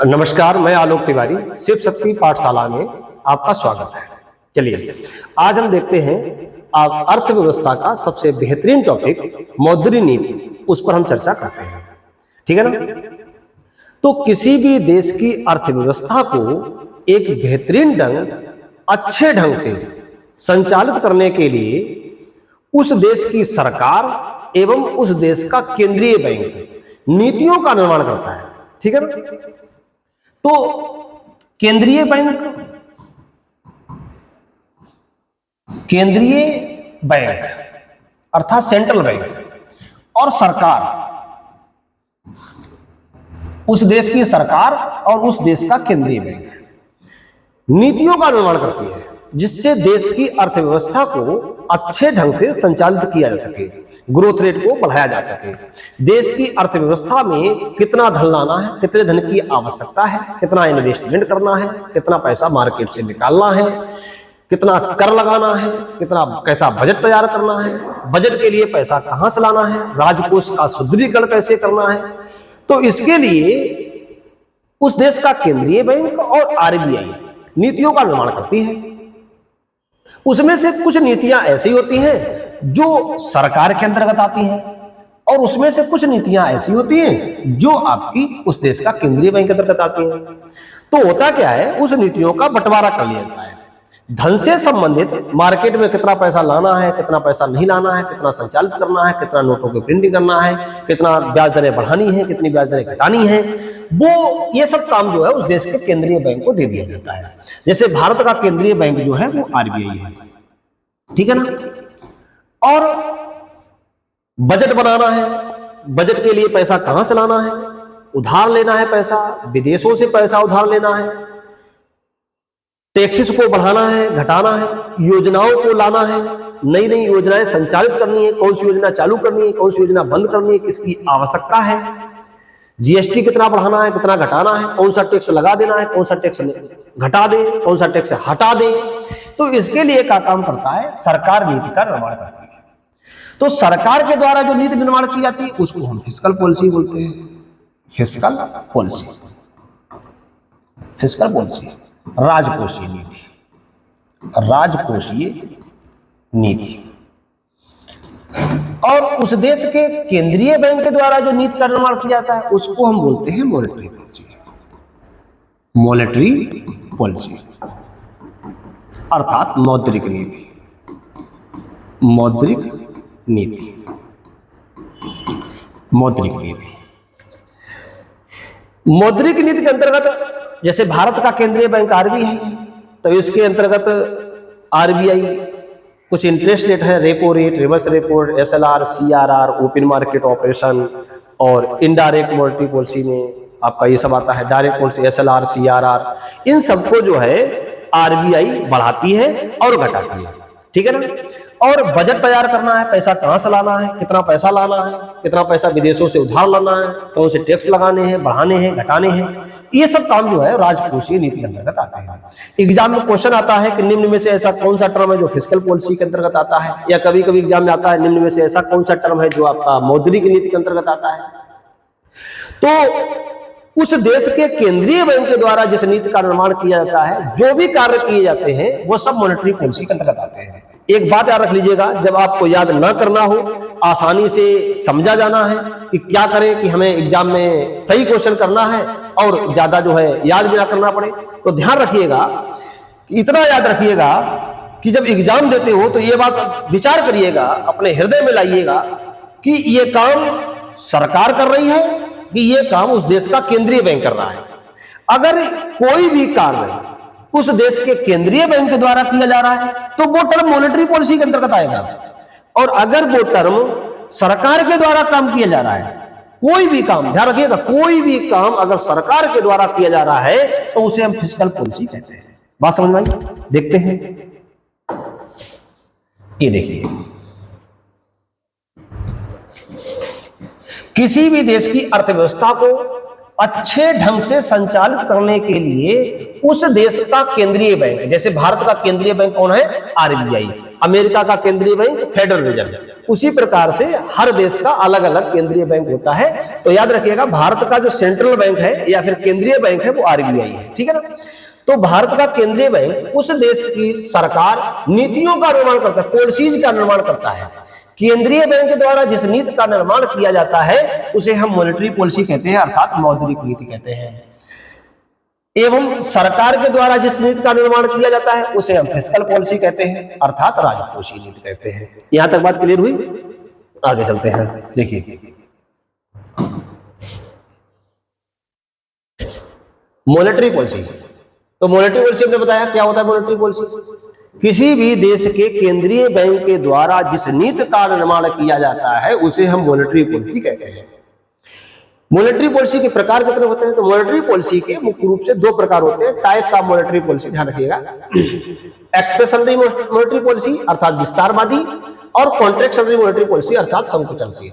नमस्कार, मैं आलोक तिवारी शिव शक्ति पाठशाला में आपका स्वागत है। चलिए आज हम देखते हैं अर्थव्यवस्था का सबसे बेहतरीन टॉपिक मौद्रिक नीति, उस पर हम चर्चा करते हैं। ठीक है ना। तो किसी भी देश की अर्थव्यवस्था को एक बेहतरीन अच्छे ढंग से संचालित करने के लिए उस देश की सरकार एवं उस देश का केंद्रीय बैंक नीतियों का निर्माण करता है। ठीक है ना। तो केंद्रीय बैंक अर्थात सेंट्रल बैंक और सरकार, उस देश की सरकार और उस देश का केंद्रीय बैंक नीतियों का निर्माण करती है, जिससे देश की अर्थव्यवस्था को अच्छे ढंग से संचालित किया जा सके, ग्रोथ रेट को बढ़ाया जा सके। देश की अर्थव्यवस्था में कितना धन लाना है, कितने धन की आवश्यकता है, कितना इन्वेस्टमेंट करना है, कितना पैसा मार्केट से निकालना है, कितना कर लगाना है, कितना कैसा बजट तैयार करना है, बजट के लिए पैसा कहां से लाना है, राजकोष का सुदृढ़ीकरण कैसे करना है। तो इसके लिए उस देश का केंद्रीय बैंक और आरबीआई नीतियों का निर्माण करती है। उसमें से कुछ नीतियां ऐसी होती हैं जो सरकार के अंतर्गत आती हैं और उसमें से कुछ नीतियां ऐसी होती हैं जो आपकी उस देश का केंद्रीय बैंक के अंतर्गत आती हैं। तो होता क्या है, उस नीतियों का बंटवारा कर लिया जाता है। धन से संबंधित मार्केट में कितना पैसा लाना है, कितना पैसा नहीं लाना है, कितना संचालित करना है, कितना नोटों की प्रिंटिंग करना है, कितना ब्याज दरें बढ़ानी है, कितनी ब्याज दरें घटानी है, वो ये सब काम जो है उस देश के केंद्रीय बैंक को दे दिया जाता है। जैसे भारत का केंद्रीय बैंक जो है वो आरबीआई है। ठीक है ना। और बजट बनाना है, बजट के लिए पैसा कहां से लाना है, उधार लेना है पैसा, विदेशों से पैसा उधार लेना है, टैक्सेस को बढ़ाना है, घटाना है, योजनाओं को लाना है, नई नई योजनाएं संचालित करनी है, कौन सी योजना चालू करनी है, कौन सी योजना बंद करनी है, किसकी आवश्यकता है, जीएसटी कितना बढ़ाना है, कितना घटाना है, कौन सा टैक्स लगा देना है, कौन सा टैक्स घटा दे, कौन सा टैक्स हटा दे। तो इसके लिए क्या काम करता है, सरकार नीति का निर्माण करती है। तो सरकार के द्वारा जो नीति निर्माण की जाती है उसको हम फिस्कल पॉलिसी बोलते हैं। फिस्कल पॉलिसी, फिस्कल पॉलिसी राजकोषीय नीति, राजकोषीय नीति। और उस देश के केंद्रीय बैंक के द्वारा जो नीति का निर्माण किया जाता है उसको हम बोलते हैं मॉनेटरी पॉलिसी। मॉनेटरी पॉलिसी अर्थात मौद्रिक नीति, मौद्रिक नीति, मौद्रिक नीति। मौद्रिक नीति के अंतर्गत जैसे भारत का केंद्रीय बैंक आरबीआई है, तो इसके अंतर्गत आरबीआई कुछ इंटरेस्ट रेट है, repo rate, reverse repo rate, SLR, CRR, open market operation और इनडायरेक्ट मॉनेटरी पॉलिसी में आपका ये सब आता है। डायरेक्ट पॉलिसी, एसएलआर, सीआरआर, इन सबको जो है आरबीआई बढ़ाती है और घटाती है। ठीक है ना। और बजट तैयार करना है, पैसा कहां से लाना है, कितना पैसा लाना है, कितना पैसा विदेशों से उधार लाना है, कौन से टैक्स लगाने हैं, बढ़ाने हैं, घटाने हैं, ये सब काम जो है राजकोषीय नीति के अंतर्गत आते हैं। एग्जाम में क्वेश्चन आता है कि निम्न में से ऐसा कौन सा टर्म है जो फिस्कल पॉलिसी के अंतर्गत आता है, या कभी कभी एग्जाम में आता है निम्न में से ऐसा कौन सा टर्म है जो आपका मौद्रिक नीति के अंतर्गत आता है। तो उस देश के केंद्रीय बैंक के द्वारा जिस नीति का निर्माण किया जाता है, जो भी कार्य किए जाते हैं वो सब मॉनेटरी पॉलिसी के अंतर्गत आते हैं। एक बात याद रख लीजिएगा, जब आपको याद ना करना हो, आसानी से समझा जाना है कि क्या करें कि हमें एग्जाम में सही क्वेश्चन करना है और ज्यादा जो है याद भी ना करना पड़े, तो ध्यान रखिएगा, इतना याद रखिएगा कि जब एग्जाम देते हो तो ये बात विचार करिएगा, अपने हृदय में लाइएगा कि ये काम सरकार कर रही है कि ये काम उस देश का केंद्रीय बैंक कर रहा है। अगर कोई भी कार्य उस देश के केंद्रीय बैंक के द्वारा किया जा रहा है तो वो टर्म मॉनेटरी पॉलिसी के अंतर्गत आएगा। और अगर वो टर्म सरकार के द्वारा काम किया जा रहा है, कोई भी काम, ध्यान रखिएगा, कोई भी काम अगर सरकार के द्वारा किया जा रहा है तो उसे हम फिस्कल पॉलिसी कहते हैं। बात समझ में आई? देखते हैं, ये देखिए, किसी भी देश की अर्थव्यवस्था को अच्छे ढंग से संचालित करने के लिए उस देश का केंद्रीय बैंक, जैसे भारत का केंद्रीय बैंक कौन है? आरबीआई, अमेरिका का केंद्रीय बैंक फेडरल रिजर्व, उसी प्रकार से हर देश का अलग अलग केंद्रीय बैंक होता है। तो याद रखिएगा, भारत का जो सेंट्रल बैंक है या फिर केंद्रीय बैंक है वो आरबीआई है, ठीक है ना। तो भारत का केंद्रीय बैंक उस देश की सरकार नीतियों का निर्माण करता है, पॉलिसीज का निर्माण करता है। केंद्रीय बैंक द्वारा जिस नीति का निर्माण किया जाता है उसे हम मॉनेटरी पॉलिसी कहते हैं, अर्थात मौद्रिक नीति कहते हैं। एवं सरकार के द्वारा जिस नीति का निर्माण किया जाता है उसे हम फिस्कल पॉलिसी कहते हैं, अर्थात राजकोषीय नीति कहते हैं। यहां तक बात क्लियर हुई? आगे चलते हैं। देखिए, मॉनेटरी पॉलिसी। तो मॉनेटरी पॉलिसी हमने बताया क्या होता है। मॉनेटरी पॉलिसी किसी भी देश के केंद्रीय बैंक के द्वारा जिस नीति का निर्माण किया जाता है उसे हम मॉनेटरी पॉलिसी कहते हैं। मॉनेटरी पॉलिसी के प्रकार कितने होते हैं? तो मॉनेटरी पॉलिसी के मुख्य रूप से दो प्रकार होते हैं, टाइप्स ऑफ मॉनेटरी पॉलिसी, ध्यान रखिएगा। एक्सपेंशनरी मॉनेटरी पॉलिसी अर्थात विस्तारवादी, और कॉन्ट्रैक्शनरी मॉनेटरी पॉलिसी अर्थात संकुचनशील।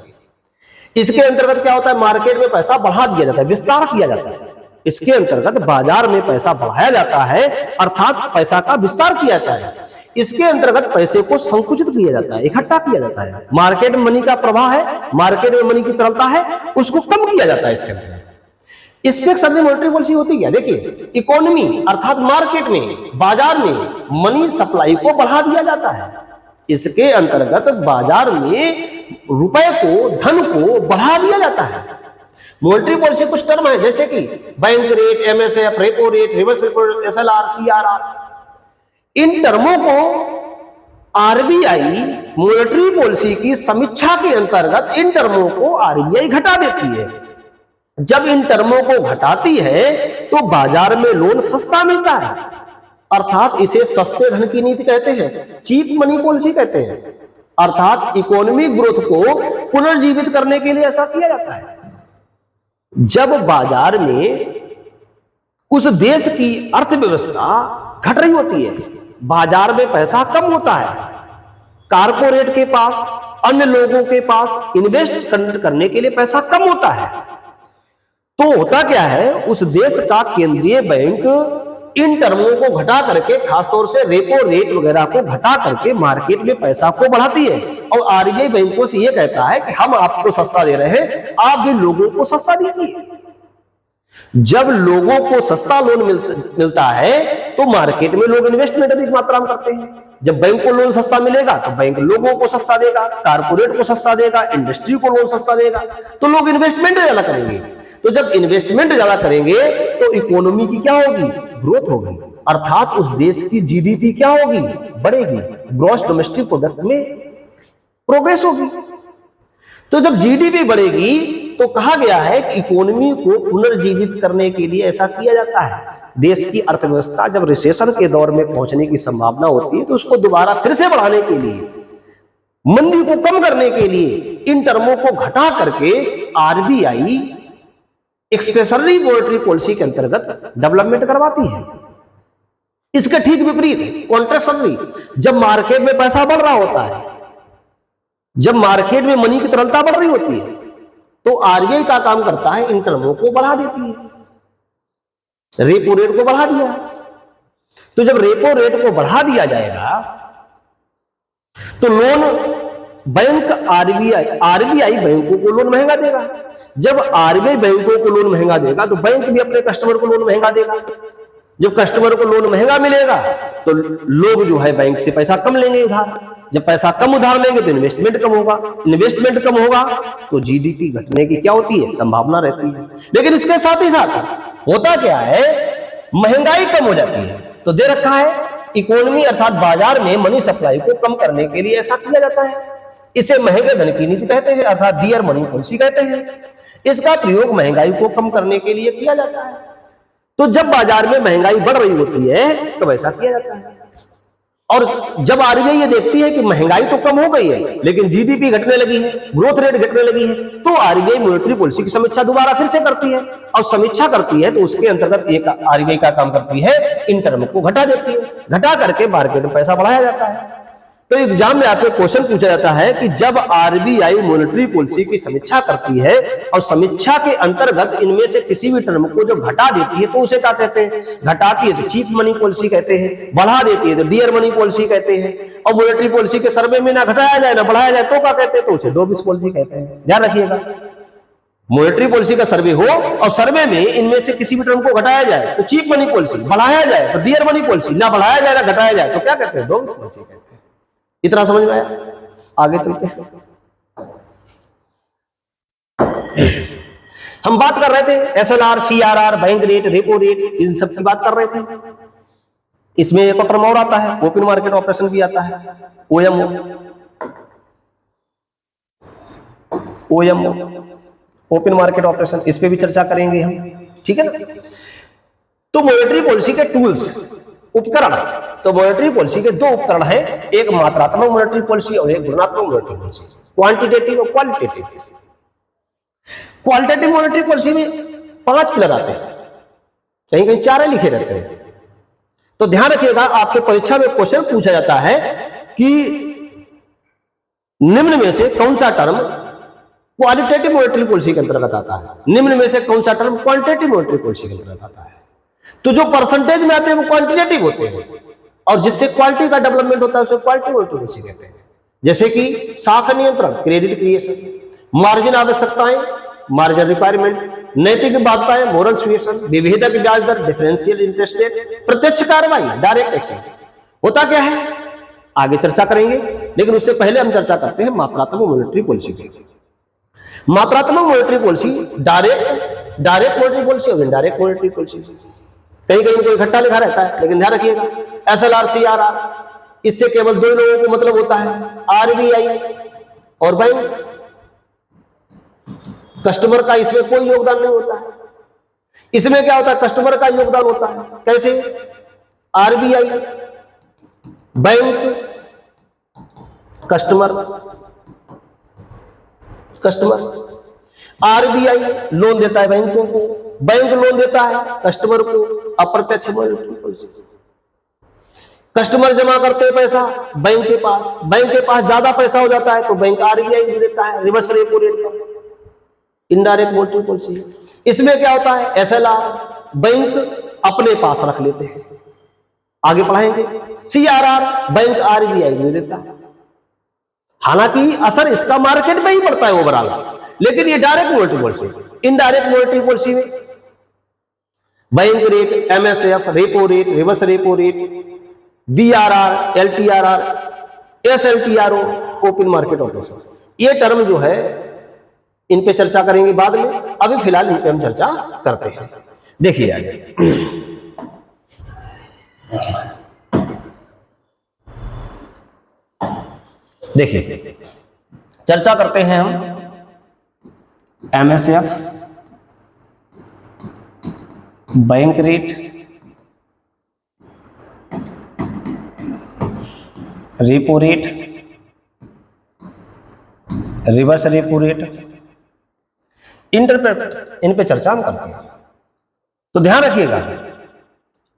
इसके अंतर्गत क्या होता है? मार्केट में पैसा बढ़ा दिया जाता है, विस्तार किया जाता है। इसके अंतर्गत बाजार में पैसा बढ़ाया जाता है, अर्थात पैसा का विस्तार किया जाता है। इसके अंतर्गत पैसे को संकुचित किया जाता है, इकट्ठा किया जाता है। मार्केट में मनी का प्रवाह है, मार्केट में मनी की तरलता है, उसको कम किया जाता है। इसके अंतर्गत एक्सपेंशनरी मॉनेटरी पॉलिसी होती है, देखिए, इकोनॉमी अर्थात मार्केट में, बाजार में मनी सप्लाई को बढ़ा दिया जाता है। इसके अंतर्गत बाजार में रुपए को, धन को बढ़ा दिया जाता है। मॉनेटरी पॉलिसी कुछ टर्म है, जैसे कि bank rate, MSF, repo rate, reverse repo rate, SLR, CRR. इन टर्मों को आरबीआई मॉनेटरी पॉलिसी की समीक्षा के अंतर्गत इन टर्मों को आरबीआई घटा देती है। जब इन टर्मों को घटाती है तो बाजार में लोन सस्ता मिलता है, अर्थात इसे सस्ते धन की नीति कहते हैं, चीप मनी पॉलिसी कहते हैं। अर्थात इकोनॉमिक ग्रोथ को पुनर्जीवित करने के लिए ऐसा किया जाता है। जब बाजार में उस देश की अर्थव्यवस्था घट रही होती है, बाजार में पैसा कम होता है, कारपोरेट के पास, अन्य लोगों के पास इन्वेस्ट करने के लिए पैसा कम होता है, तो होता क्या है? उस देश का केंद्रीय बैंक इन टर्मों को घटा करके, खासतौर से रेपो रेट वगैरह को घटा करके मार्केट में पैसा को बढ़ाती है, और आरबीआई बैंकों से यह कहता है कि हम आपको सस्ता दे रहे हैं, आप भी लोगों को सस्ता दीजिए। जब लोगों को सस्ता लोन मिलता है तो मार्केट में लोग इन्वेस्टमेंट अधिक मात्रा में करते हैं। जब बैंक को लोन सस्ता मिलेगा तो बैंक लोगों को सस्ता देगा, कारपोरेट को सस्ता देगा, इंडस्ट्री को लोन सस्ता देगा, तो लोग इन्वेस्टमेंट ज्यादा करेंगे। तो जब इन्वेस्टमेंट ज्यादा करेंगे तो इकोनॉमी की क्या होगी? ग्रोथ होगी, अर्थात उस देश की जीडीपी क्या होगी? बढ़ेगी, ग्रॉस डोमेस्टिक प्रोडक्ट में प्रोग्रेस होगी। तो जब जीडीपी बढ़ेगी तो कहा गया है कि इकोनॉमी को पुनर्जीवित करने के लिए ऐसा किया जाता है। देश की अर्थव्यवस्था जब रिसेशन के दौर में पहुंचने की संभावना होती है तो उसको दोबारा फिर से बढ़ाने के लिए, मंदी को कम करने के लिए इन टर्मों को घटा करके आरबीआई एक्सपेंशनरी मॉनेटरी पॉलिसी के अंतर्गत डेवलपमेंट करवाती है। इसके ठीक विपरीत कॉन्ट्रैक्शनरी, जब मार्केट में पैसा बढ़ रहा होता है, जब मार्केट में मनी की तरलता बढ़ रही होती है, तो आरबीआई का काम करता है इन टर्मों को बढ़ा देती है। रेपो रेट को बढ़ा दिया, तो जब रेपो रेट को बढ़ा दिया जाएगा तो लोन बैंक आरबीआई बैंकों को लोन महंगा देगा। जब आरबीआई बैंकों को लोन महंगा देगा तो बैंक भी अपने कस्टमर को लोन महंगा देगा। जब कस्टमर को लोन महंगा मिलेगा तो लोग जो है बैंक से पैसा कम लेंगे उधार। जब पैसा कम उधार लेंगे तो इन्वेस्टमेंट कम होगा, इन्वेस्टमेंट कम होगा तो जीडीपी घटने की क्या होती है? संभावना रहती है। लेकिन इसके साथ ही साथ होता क्या है? महंगाई कम हो जाती है। तो दे रखा है इकोनॉमी अर्थात बाजार में मनी सप्लाई को कम करने के लिए ऐसा किया जाता है। इसे महंगे धन की नीति कहते हैं, अर्थात डियर मनी पॉलिसी कहते हैं। इसका प्रयोग महंगाई को कम करने के लिए किया जाता है। तो जब बाजार में महंगाई बढ़ रही होती है तो ऐसा किया जाता है। और जब आरबीआई ये देखती है कि महंगाई तो कम हो गई है लेकिन जीडीपी घटने लगी है, ग्रोथ रेट घटने लगी है, तो आरबीआई मॉनेटरी पॉलिसी की समीक्षा दोबारा फिर से करती है। और समीक्षा करती है तो उसके अंतर्गत एक आरबीआई का काम करती है, इन टर्म को घटा देती है। घटा करके मार्केट में पैसा बढ़ाया जाता है। तो एग्जाम में आपको क्वेश्चन पूछा जाता है कि जब आरबीआई मॉनेटरी पॉलिसी की समीक्षा करती है और समीक्षा के अंतर्गत इनमें से किसी भी टर्म को जो घटा देती है तो उसे क्या कहते हैं? घटाती है तो चीप मनी पॉलिसी कहते हैं, बढ़ा देती है तो डियर मनी पॉलिसी कहते हैं, और मॉनेटरी पॉलिसी के सर्वे में ना घटाया जाए ना बढ़ाया जाए तो क्या कहते हैं? तो उसे डोबिस पॉलिसी कहते हैं। ध्यान रखिएगा, मॉनेटरी पॉलिसी का सर्वे हो और सर्वे में इनमें से किसी भी टर्म को घटाया जाए तो चीप मनी पॉलिसी, बढ़ाया जाए तो डियर मनी पॉलिसी, ना बढ़ाया जाए ना घटाया जाए तो क्या कहते हैं? डोबिस पॉलिसी कहते हैं। इतना समझ में आया? आगे चलते हैं। हम बात कर रहे थे SLR, CRR, bank rate, repo rate, इन सब की बात कर रहे थे। इसमें एक टर्म और आता है, ओपन मार्केट ऑपरेशन भी आता है, OMO. OMO, open market operation, इस पे भी चर्चा करेंगे हम, ठीक है ना। तो मॉनेटरी पॉलिसी के टूल्स, उपकरण, तो मॉनेटरी पॉलिसी के दो उपकरण हैं, एक मात्रात्मक मॉनेटरी पॉलिसी और एक गुणात्मक मॉनेटरी पॉलिसी, क्वांटिटेटिव और क्वालिटेटिव। क्वालिटेटिव मॉनेटरी पॉलिसी में 5 पिलर आते हैं, कहीं कहीं 4 लिखे रहते हैं। तो ध्यान रखिएगा, आपके परीक्षा में क्वेश्चन पूछा जाता है कि निम्न में से कौन सा टर्म क्वालिटेटिव मॉनेटरी पॉलिसी के अंतर्गत आता है, निम्न में से कौन सा टर्म क्वांटिटेटिव मॉनेटरी पॉलिसी के अंतर्गत आता है। तो जो परसेंटेज में आते हैं वो क्वांटिटेटिव होते हैं, और जिससे क्वालिटी का डेवलपमेंट होता है उसे क्वालिटी मॉनेटरी पॉलिसी कहते हैं। जैसे कि शाखा नियंत्रण, क्रेडिट क्रिएशन, मार्जिन आवश्यकताएं, मार्जिन रिक्वायरमेंट, नैतिक बाध्यताएं, मोरल सुएशन, विभेदक ब्याज दर, डिफरेंशियल इंटरेस्ट रेट, प्रत्यक्ष कार्रवाई, डायरेक्ट एक्शन। होता क्या है आगे चर्चा करेंगे, लेकिन उससे पहले हम चर्चा करते हैं मात्रात्मक मॉनेटरी पॉलिसी की। मात्रात्मक monetary policy direct monetary policy और इनडायरेक्ट मॉनेटरी पॉलिसी। कहीं कहीं कोई इकट्ठा लिखा रहता है, लेकिन ध्यान रखिएगा एसएलआर, सीआरआर, इससे केवल 2 लोगों को मतलब होता है, आरबीआई और बैंक। कस्टमर का इसमें कोई योगदान नहीं होता है। इसमें क्या होता है? कस्टमर का योगदान होता है। कैसे? RBI, bank, customer. RBI loan देता है बैंकों को, बैंक लोन देता है कस्टमर को। अप्रत्यक्ष मॉनेटरी पॉलिसी, कस्टमर जमा करते हैं पैसा बैंक के पास ज्यादा पैसा हो जाता है तो बैंक आरबीआई को देता है रिवर्स रेपो रेट पर। इनडायरेक्ट मॉनेटरी पॉलिसी, इसमें क्या होता है? एसएलआर, बैंक अपने पास रख लेते हैं, आगे पढ़ाएंगे। सीआरआर, बैंक आरबीआई को देता है। हालांकि असर इसका मार्केट में ही पड़ता है ओवरऑल, लेकिन ये direct monetary policy. Indirect monetary policy में bank rate, MSF, repo rate, reverse repo rate, BRR, LTRR, SLTRO, open market operation, ये टर्म जो है इन पे चर्चा करेंगे बाद में। अभी फिलहाल इन पे हम चर्चा करते हैं। देखिए आगे, देखिए चर्चा करते हैं हम MSF, bank rate, repo rate, reverse repo rate, interpret, इन पे चर्चा हम करते हैं। तो ध्यान रखिएगा,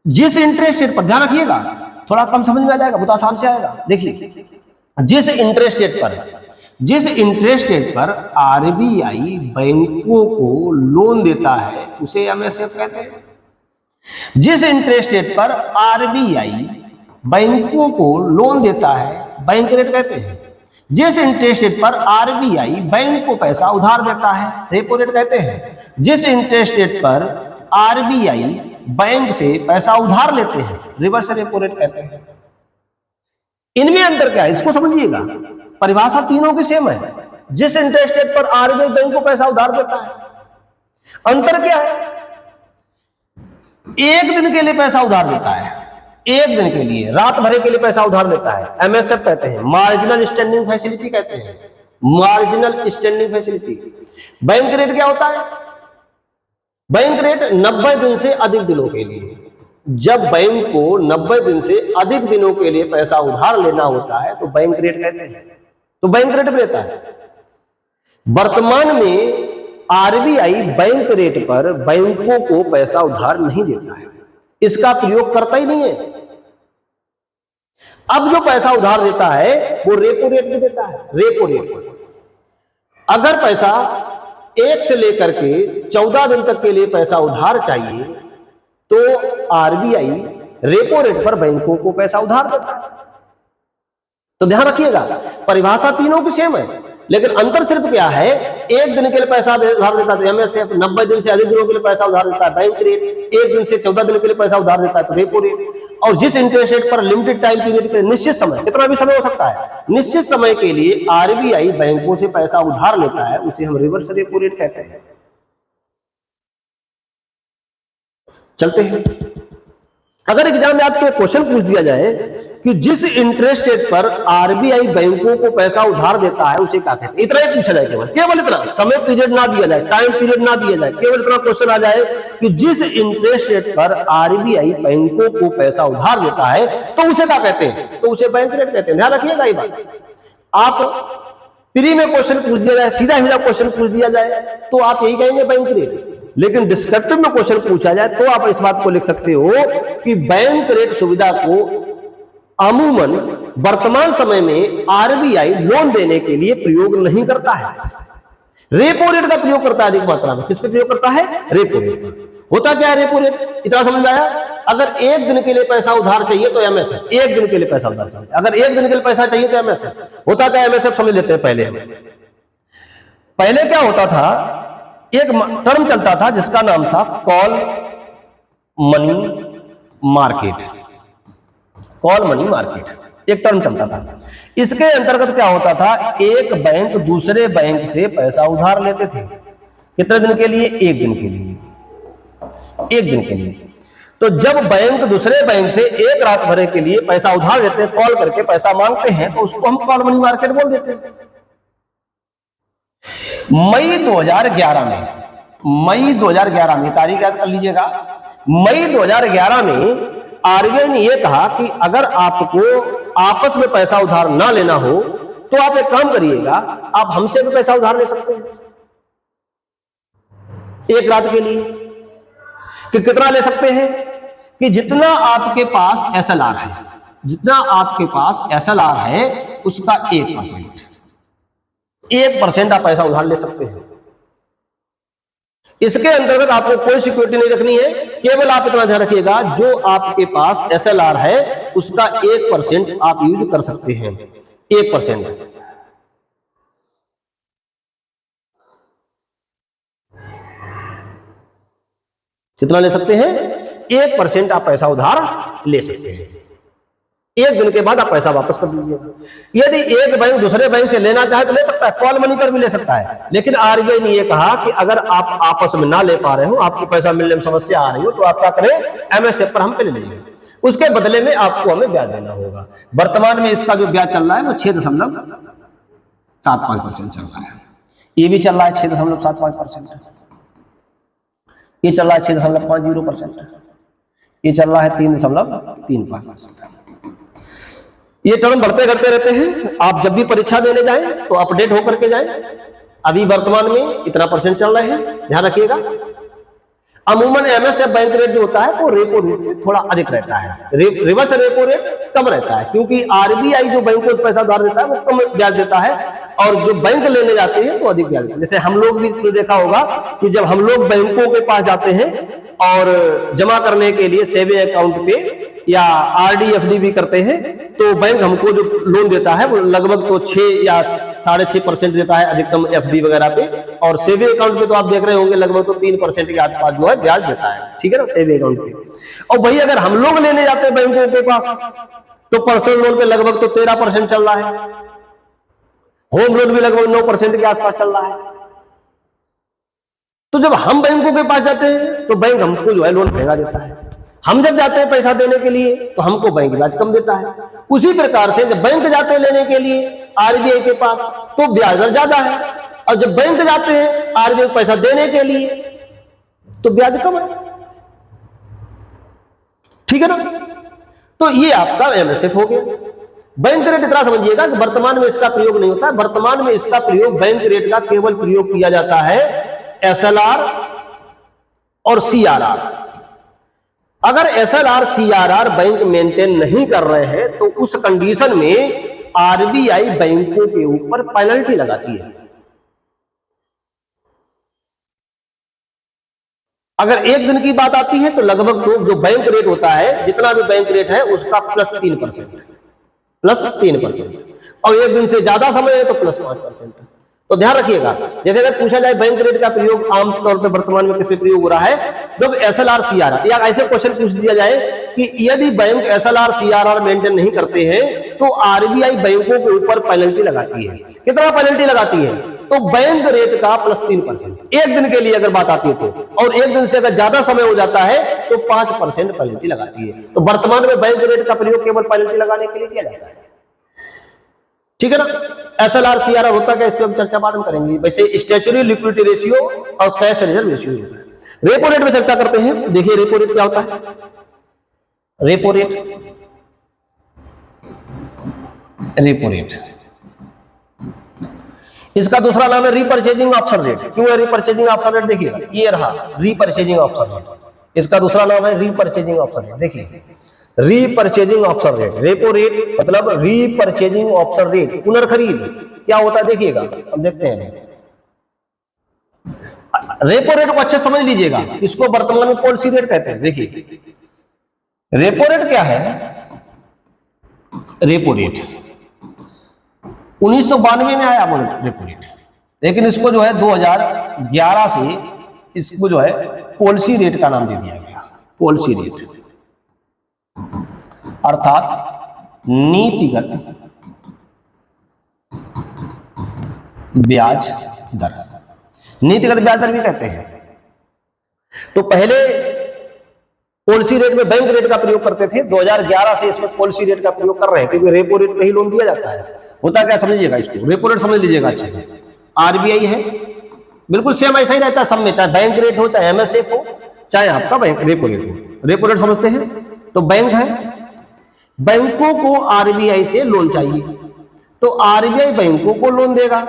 जिस इंटरेस्ट रेट पर, ध्यान रखिएगा थोड़ा कम समझ में आ जाएगा, बहुत आसान से आएगा। देखिए जिस इंटरेस्ट रेट पर आरबीआई बैंकों को लोन देता है उसे एमएसएफ कहते हैं। जिस इंटरेस्ट रेट पर आरबीआई बैंकों को लोन देता है बैंक रेट कहते हैं। जिस इंटरेस्ट रेट पर आरबीआई बैंक को पैसा उधार देता है रेपो रेट कहते हैं। जिस इंटरेस्ट रेट पर आरबीआई बैंक से पैसा उधार लेते हैं रिवर्स रेपो रेट कहते हैं। इनमें अंतर क्या है इसको समझिएगा, परिभाषा तीनों की सेम है। जिस इंटरेस्ट रेट पर आरबीआई बैंक को पैसा उधार देता है, अंतर क्या है? एक दिन के लिए पैसा उधार देता है, एक दिन के लिए, रात भर के लिए पैसा उधार देता है, एमएसएफ कहते हैं, मार्जिनल स्टैंडिंग फैसिलिटी कहते हैं, marginal standing facility. Bank rate क्या होता है? बैंक रेट 90 दिन से अधिक दिनों के लिए, जब बैंक को 90 दिन से अधिक दिनों के लिए पैसा उधार लेना होता है तो बैंक रेट कहते हैं, तो बैंक रेट लेता है। वर्तमान में आरबीआई बैंक रेट पर बैंकों को पैसा उधार नहीं देता है, इसका प्रयोग करता ही नहीं है। अब जो पैसा उधार देता है वो रेपो रेट में देता है, रेपो रेट पर। अगर पैसा 1 से लेकर के 14 दिन तक के लिए पैसा उधार चाहिए तो आरबीआई रेपो रेट पर बैंकों को पैसा उधार देता है। तो ध्यान रखिएगा, परिभाषा तीनों की सेम है, लेकिन अंतर सिर्फ क्या है, 1 दिन के लिए पैसा उधार देता है एमएसएफ, 90 दिन से अधिक दिनों के लिए पैसा उधार देता है बैंक रेट, 1 दिन से 14 दिन के लिए पैसा उधार देता है तो रेपो रेट। और जिस इंटरेस्ट रेट पर लिमिटेड टाइम पीरियड के निश्चित समय, कितना भी समय हो सकता है, निश्चित समय के लिए आरबीआई बैंकों से पैसा उधार लेता है, उसे हम रिवर्स रेपो रेट कहते हैं। चलते हैं, अगर एग्जाम में आपके क्वेश्चन पूछ दिया जाए कि जिस इंटरेस्ट रेट पर आरबीआई बैंकों को पैसा उधार देता है उसे क्या कहते हैं, इतना ही पूछा जाए, केवल इतना, समय पीरियड ना दिया जाए, टाइम पीरियड ना दिया जाए, केवल इतना क्वेश्चन आ जाए कि जिस इंटरेस्ट रेट पर आरबीआई बैंकों को पैसा उधार देता है तो उसे क्या कहते हैं, तो उसे बैंक रेट कहते हैं। ध्यान रखिएगा ये बात। आप प्री में क्वेश्चन पूछ दिया जाए, सीधा सीधा क्वेश्चन पूछ दिया जाए तो आप यही कहेंगे बैंक रेट, लेकिन डिस्क्रिप्टिव में क्वेश्चन पूछा जाए तो आप इस बात को लिख सकते हो कि बैंक रेट सुविधा को अमूमन वर्तमान समय में आरबीआई लोन देने के लिए प्रयोग नहीं करता है, रेपो रेट का प्रयोग करता है अधिक मात्रा में। किस पे प्रयोग करता है, रेपो रेट। होता क्या है रेपो रेट, इतना समझ में आया। अगर 1 दिन के लिए पैसा उधार चाहिए तो एमएसएफ, 1 दिन के लिए पैसा उधार चाहिए, अगर 1 दिन के लिए पैसा चाहिए तो एमएसएफ। होता क्या एमएसएफ समझ लेते हैं पहले। पहले क्या होता था, एक टर्म चलता था जिसका नाम था call money market, call money market एक टर्म चलता था। इसके अंतर्गत क्या होता था, एक बैंक दूसरे बैंक से पैसा उधार लेते थे। कितने दिन के लिए, 1 दिन के लिए, 1 दिन के लिए। तो जब बैंक दूसरे बैंक से एक रात भर के लिए पैसा उधार लेते हैं, कॉल करके पैसा मांगते हैं, तो उसको हम कॉल मनी मार्केट बोल देते हैं। मई 2011 में तारीख याद कर लीजिएगा, मई 2011 में आरबीआई ने यह कहा कि अगर आपको आपस में पैसा उधार ना लेना हो तो आप एक काम करिएगा, आप हमसे भी पैसा उधार ले सकते हैं 1 रात के लिए। कि कितना ले सकते हैं, कि जितना आपके पास एसएलआर है, जितना आपके पास एसएलआर है उसका 1% आप पैसा उधार ले सकते हैं। इसके अंतर्गत आपको कोई सिक्योरिटी नहीं रखनी है, केवल आप इतना ध्यान रखिएगा जो आपके पास एसएलआर है उसका 1% आप यूज कर सकते हैं, 1%। कितना ले सकते हैं, 1% आप पैसा उधार ले सकते हैं। 1 दिन के बाद आप पैसा वापस कर दीजिएगा। यदि एक बैंक दूसरे बैंक से लेना चाहे तो ले सकता है, कॉल मनी पर भी ले सकता है, लेकिन आरबीआई ने यह कहा कि अगर आप आपस में ना ले पा रहे हो, आपको पैसा मिलने में समस्या आ रही हो, तो आप क्या करें, एमएसएफ पर हम पे ले लेंगे, उसके बदले में आपको हमें ब्याज देना होगा। वर्तमान में इसका जो ब्याज चल रहा है वो 6.75% चल रहा है। ये भी चल रहा है 6.75%, ये चल रहा है 6.50%, ये चल रहा है 3.35%। ये टर्म बढ़ते करते रहते हैं। आप जब भी परीक्षा देने जाएं तो अपडेट होकर के जाएं। अभी वर्तमान में इतना % चल रहे हैं, ध्यान रखिएगा। अमूमन एमएसएफ बैंक रेट जो होता है वो रेपो रेट से थोड़ा अधिक रहता है, रिवर्स रेपो रेट कम रहता है, क्योंकि आरबीआई जो बैंकों से पैसा उधार देता है वो कम ब्याज देता है और जो बैंक लेने जाते हैं तो अधिक ब्याज देते हैं। जैसे हम लोग भी देखा होगा कि जब हम लोग बैंकों के पास जाते हैं और जमा करने के लिए सेविंग अकाउंट पे या आरडी एफडी भी करते हैं, तो बैंक हमको जो लोन देता है वो लगभग तो 6 या 6.5% देता है अधिकतम एफडी वगैरह पे, और सेविंग अकाउंट पे तो आप देख रहे होंगे लगभग तो 3% के आसपास जो है ब्याज देता है, ठीक है ना, सेविंग अकाउंट पे। और वही अगर हम लोग लेने जाते हैं बैंकों के पास तो पर्सनल लोन पे लगभग तो 13% चल रहा है, होम लोन भी लगभग 9% के आसपास चल रहा है। तो जब हम बैंकों के पास जाते हैं तो बैंक हमको जो है लोन महंगा देता है, हम जब जाते हैं पैसा देने के लिए तो हमको बैंक ब्याज कम देता है। उसी प्रकार से जब बैंक जाते हैं लेने के लिए आरबीआई के पास तो ब्याज दर ज्यादा है, और जब बैंक जाते हैं आरबीआई को पैसा देने के लिए तो ब्याज कम है, ठीक है ना। तो ये आपका एमएसएफ हो गया। बैंक रेट इतना समझिएगा कि वर्तमान में इसका प्रयोग नहीं होता है, वर्तमान में इसका प्रयोग बैंक रेट का केवल प्रयोग किया जाता है एसएलआर और सीआरआर। अगर एसएलआर सीआरआर बैंक मेंटेन नहीं कर रहे हैं तो उस कंडीशन में आरबीआई बैंकों के ऊपर पेनल्टी लगाती है। अगर एक दिन की बात आती है तो लगभग तो जो बैंक रेट होता है, जितना भी बैंक रेट है उसका +3%, और एक दिन से ज्यादा समय है तो +5%। तो ध्यान रखिएगा, जैसे अगर पूछा जाए बैंक रेट का प्रयोग आमतौर पर वर्तमान में किस पे प्रयोग हो रहा है, जब एसएलआर सीआरआर, या ऐसे क्वेश्चन पूछ दिया जाए कि यदि बैंक एसएलआर सीआरआर मेंटेन नहीं करते हैं तो आरबीआई बैंकों के ऊपर पेनल्टी लगाती है। कितना पेनल्टी लगाती है? तो बैंक रेट का +3%, एक दिन के लिए अगर बात आती है तो, और एक दिन से अगर ज्यादा समय हो जाता है तो 5% पेनल्टी लगाती है। तो वर्तमान में बैंक रेट का प्रयोग केवल पेनल्टी लगाने के लिए किया जाता है। ठीक है ना? एसएलआर सीआरआर होता क्या, इस पर हम चर्चा बाद में करेंगे। वैसे स्टैच्यूटरी लिक्विडिटी रेशियो और कैश रिजर्व रेशियो होता है। रेपो रेट में चर्चा करते हैं। देखिए रेपो रेट क्या होता है। रेपो रेट इसका दूसरा नाम है रीपरचेजिंग ऑप्शन रेट। क्यों है रीपरचेजिंग ऑप्शन रेट? देखिए ये रहा रीपरचेजिंग ऑप्शन रेट, इसका दूसरा नाम है रीपरचेजिंग ऑप्शन रेट। देखिए रीपरचेजिंग ऑप्शन रेट, रेपो रेट मतलब रीपरचेजिंग ऑप्शन रेट, पुनर्खरीद क्या होता है देखिएगा, हम देखते हैं। रेपो रेट को अच्छे समझ लीजिएगा, इसको वर्तमान में पॉलिसी रेट कहते हैं। देखिए रेपो रेट क्या है? रेपो रेट 1992 में आया रेपो रेट, लेकिन इसको जो है 2011 से इसको जो है पॉलिसी रेट का नाम दे दिया गया। पॉलिसी रेट अर्थात नीतिगत ब्याज दर, नीतिगत ब्याज दर भी कहते हैं। तो पहले पॉलिसी रेट में बैंक रेट का प्रयोग करते थे, 2011 से इसमें पॉलिसी रेट का प्रयोग कर रहे हैं, क्योंकि रेपो रेट पे ही लोन दिया जाता है। होता क्या समझिएगा, इसको रेपो रेट समझ लीजिएगा अच्छे से। आरबीआई है, बिल्कुल सेम ऐसा ही रहता है सब में, चाहे बैंक रेट हो, चाहे एमएसएफ हो, चाहे आपका बैंक रेपो रेट हो। रेपो रेट समझते हैं? तो बैंक है, बैंकों को आरबीआई से लोन चाहिए, तो आरबीआई बैंकों को लोन देगा।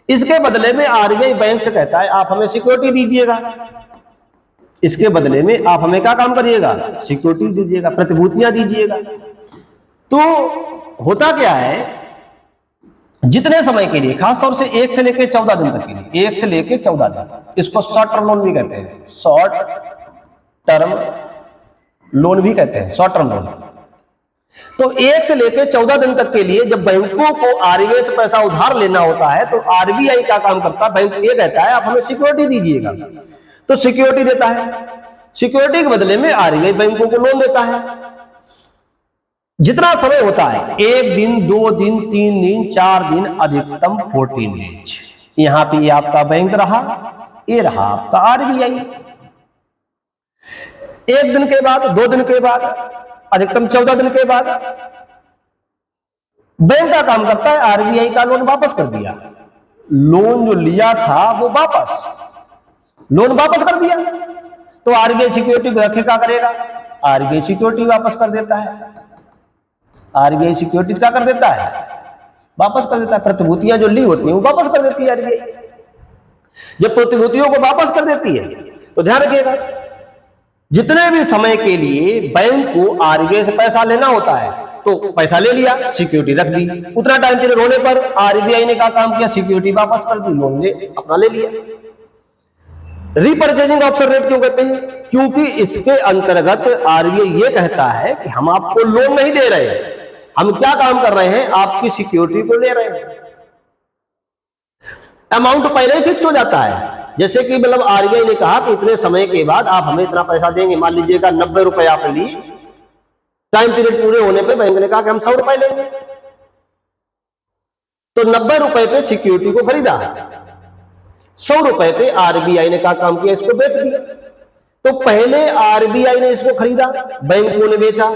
इसके बदले में आरबीआई बैंक से कहता है आप हमें सिक्योरिटी दीजिएगा, इसके बदले में आप हमें क्या काम करिएगा, सिक्योरिटी दीजिएगा, प्रतिभूतियां दीजिएगा। तो होता क्या है, जितने समय के लिए, खासतौर से 1 से लेकर 14 दिन तक के लिए, 1 से लेकर 14 दिन, इसको शॉर्ट टर्म लोन भी कहते हैं, शॉर्ट टर्म लोन भी कहते हैं, शॉर्ट टर्म लोन। तो 1 से लेकर 14 दिन तक के लिए जब बैंकों को आरबीआई से पैसा उधार लेना होता है तो आरबीआई का काम करता है, बैंक से कहता है आप हमें सिक्योरिटी दीजिएगा, तो सिक्योरिटी देता है। सिक्योरिटी के बदले में आरबीआई बैंकों को लोन देता है। जितना समय होता है, 1 दिन, 2 दिन, 3 दिन, 4 दिन, अधिकतम 14 डेज। यहां पे आपका बैंक रहा, ये रहा आपका आरबीआई। 1 दिन के बाद, 2 दिन के बाद, अधिकतम 14 दिन के बाद बैंक का काम करता है आरबीआई का लोन वापस कर दिया। लोन जो लिया था वो वापस, लोन वापस कर दिया, तो आरबीआई सिक्योरिटी रखे क्या करेगा, आरबीआई सिक्योरिटी वापस कर देता है। आरबीआई सिक्योरिटी क्या कर देता है, वापस कर देता है। प्रतिभूतियां जो ली होती हैं वो वापस कर देती है आरबीआई। जब प्रतिभूतियों को वापस कर देती है तो ध्यान रखिएगा, जितने भी समय के लिए बैंक को आरबीआई से पैसा लेना होता है तो पैसा ले लिया, सिक्योरिटी रख दी, उतना टाइम पीरियड होने पर आरबीआई ने क्या काम किया, सिक्योरिटी वापस कर दी, लोन ले अपना ले लिया। रीपरचेजिंग ऑप्शन रेट क्यों कहते हैं? क्योंकि इसके अंतर्गत आरबीआई ये कहता है कि हम आपको लोन नहीं दे रहे हैं, हम क्या काम कर रहे हैं, आपकी सिक्योरिटी को ले रहे हैं। अमाउंट पहले ही फिक्स हो जाता है, जैसे कि मतलब आरबीआई ने कहा कि इतने समय के बाद आप हमें इतना पैसा देंगे, मान लीजिएगा 90 रुपए आपने ली, टाइम पीरियड पूरे होने पे बैंक ने कहा कि हम 100 रुपए लेंगे, तो 90 रुपए पे सिक्योरिटी को खरीदा, 100 रुपए पे आरबीआई ने क्या काम किया, इसको बेच दिया। तो पहले आरबीआई ने इसको खरीदा, बैंकों ने बेचा,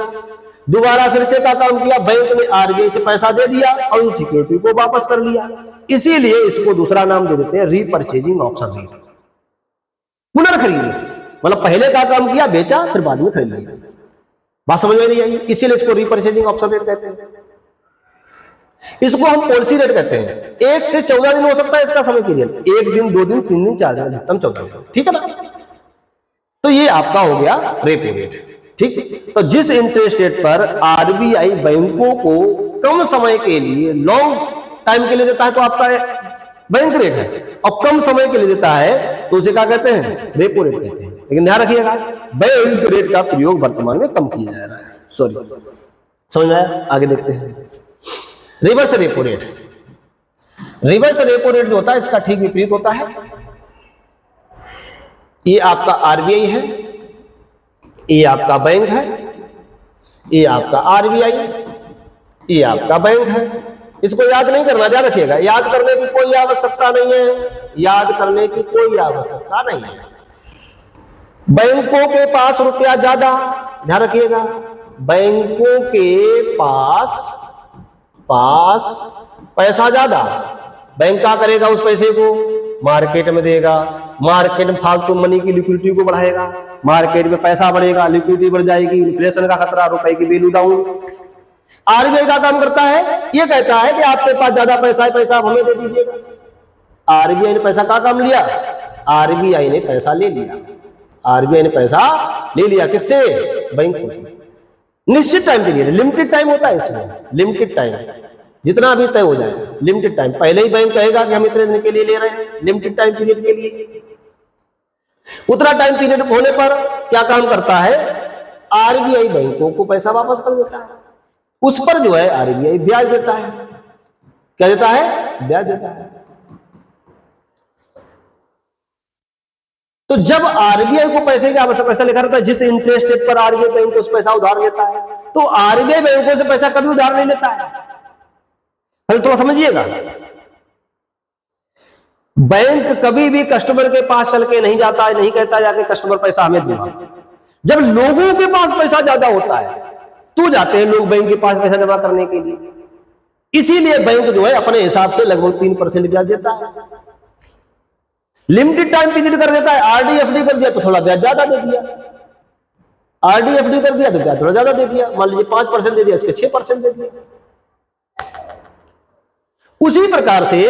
दोबारा फिर से क्या काम किया, बैंक ने आरबीआई से पैसा दे दिया और उस सिक्योरिटी को वापस कर लिया। इसीलिए इसको दूसरा नाम दे देते हैं रीपरचेजिंग ऑप्शन रेट, पुनर्खरीद। मतलब पहले क्या काम किया, बेचा, फिर बाद में खरीद लिया। बात समझ में नहीं आई, इसीलिए इसको रीपरचेजिंग ऑप्शन रेट कहते हैं। इसको हम पॉलिसी रेट कहते हैं। 1 से 14 दिन हो सकता है इसका समय पीरियड, 1 दिन, 2 दिन, 3 दिन, 4 दिन, अधिकतम 14 दिन, ठीक है ना। तो ये आपका हो गया रेपो रेट। ठीक, तो जिस इंटरेस्ट रेट पर आरबीआई बैंकों को कम समय के लिए, लॉन्ग टाइम के लिए देता है तो आपका बैंक रेट है, और कम समय के लिए देता है तो उसे क्या कहते हैं? रेपो रेट कहते हैं। लेकिन ध्यान रखिएगा, बैंक रेट का प्रयोग वर्तमान में कम किया जा रहा है। सॉरी, समझ में आया? आगे देखते हैं reverse repo rate. Reverse repo rate जो होता है इसका ठीक विपरीत होता है। ये आपका आरबीआई है, ये आपका बैंक है, ये आपका आरबीआई, ये आपका बैंक है। इसको याद नहीं करना, ध्यान रखिएगा, याद करने की कोई आवश्यकता नहीं है, याद करने की कोई आवश्यकता नहीं है। बैंकों के पास रुपया ज्यादा, ध्यान रखिएगा, बैंकों के पास पैसा ज्यादा। बैंक क्या करेगा? उस पैसे को मार्केट में देगा, मार्केट में फालतू मनी की लिक्विडिटी को बढ़ाएगा, मार्केट में पैसा बढ़ेगा, लिक्विडिटी बढ़ जाएगी, इन्फ्लेशन का खतरा, रुपए की वैल्यू डाउन। आरबीआई का काम करता है, ये कहता है कि आपके पास ज्यादा पैसा है, पैसा आप हमें दे दीजिएगा। आरबीआई ने पैसा का काम लिया? आरबीआई ने पैसा ले लिया। आरबीआई ने पैसा ले लिया किससे? बैंकों से। निश्चित टाइम के लिए, लिमिटेड टाइम होता है इसमें, लिमिटेड टाइम, जितना भी तय हो जाए, लिमिटेड टाइम। पहले ही बैंक कहेगा कि हम इतने दिन के लिए ले रहे हैं, लिमिटेड टाइम पीरियड के लिए। उतना टाइम पीरियड होने पर क्या काम करता है? आरबीआई बैंकों को पैसा वापस कर देता है। उस पर जो है आरबीआई ब्याज देता है। क्या देता है? ब्याज देता है। तो जब आरबीआई को पैसे की आवश्यकता, ऐसा लिखा रहता है जिस इंटरेस्ट रेट पर आरबीआई बैंक को पैसा उधार लेता है, तो आरबीआई बैंकों से पैसा कभी उधार नहीं लेता है। पहले थोड़ा समझिएगा, बैंक कभी भी कस्टमर के पास चल के नहीं जाता है, नहीं कहता जाके कस्टमर पैसा हमें दूंगा। जब लोगों के पास पैसा ज्यादा होता है तो जाते हैं लोग बैंक के पास पैसा जमा करने के लिए। इसीलिए बैंक जो है अपने हिसाब से लगभग 3% ब्याज देता है। लिमिटेड टाइम पीरियड कर देता है, आरडी एफडी कर दिया तो थोड़ा ब्याज ज्यादा दे दिया, आरडी एफडी कर दिया तो ब्याज थोड़ा ज्यादा दे दिया, मान लीजिए 5% दे दिया, इसके 6% दे दिया। उसी प्रकार से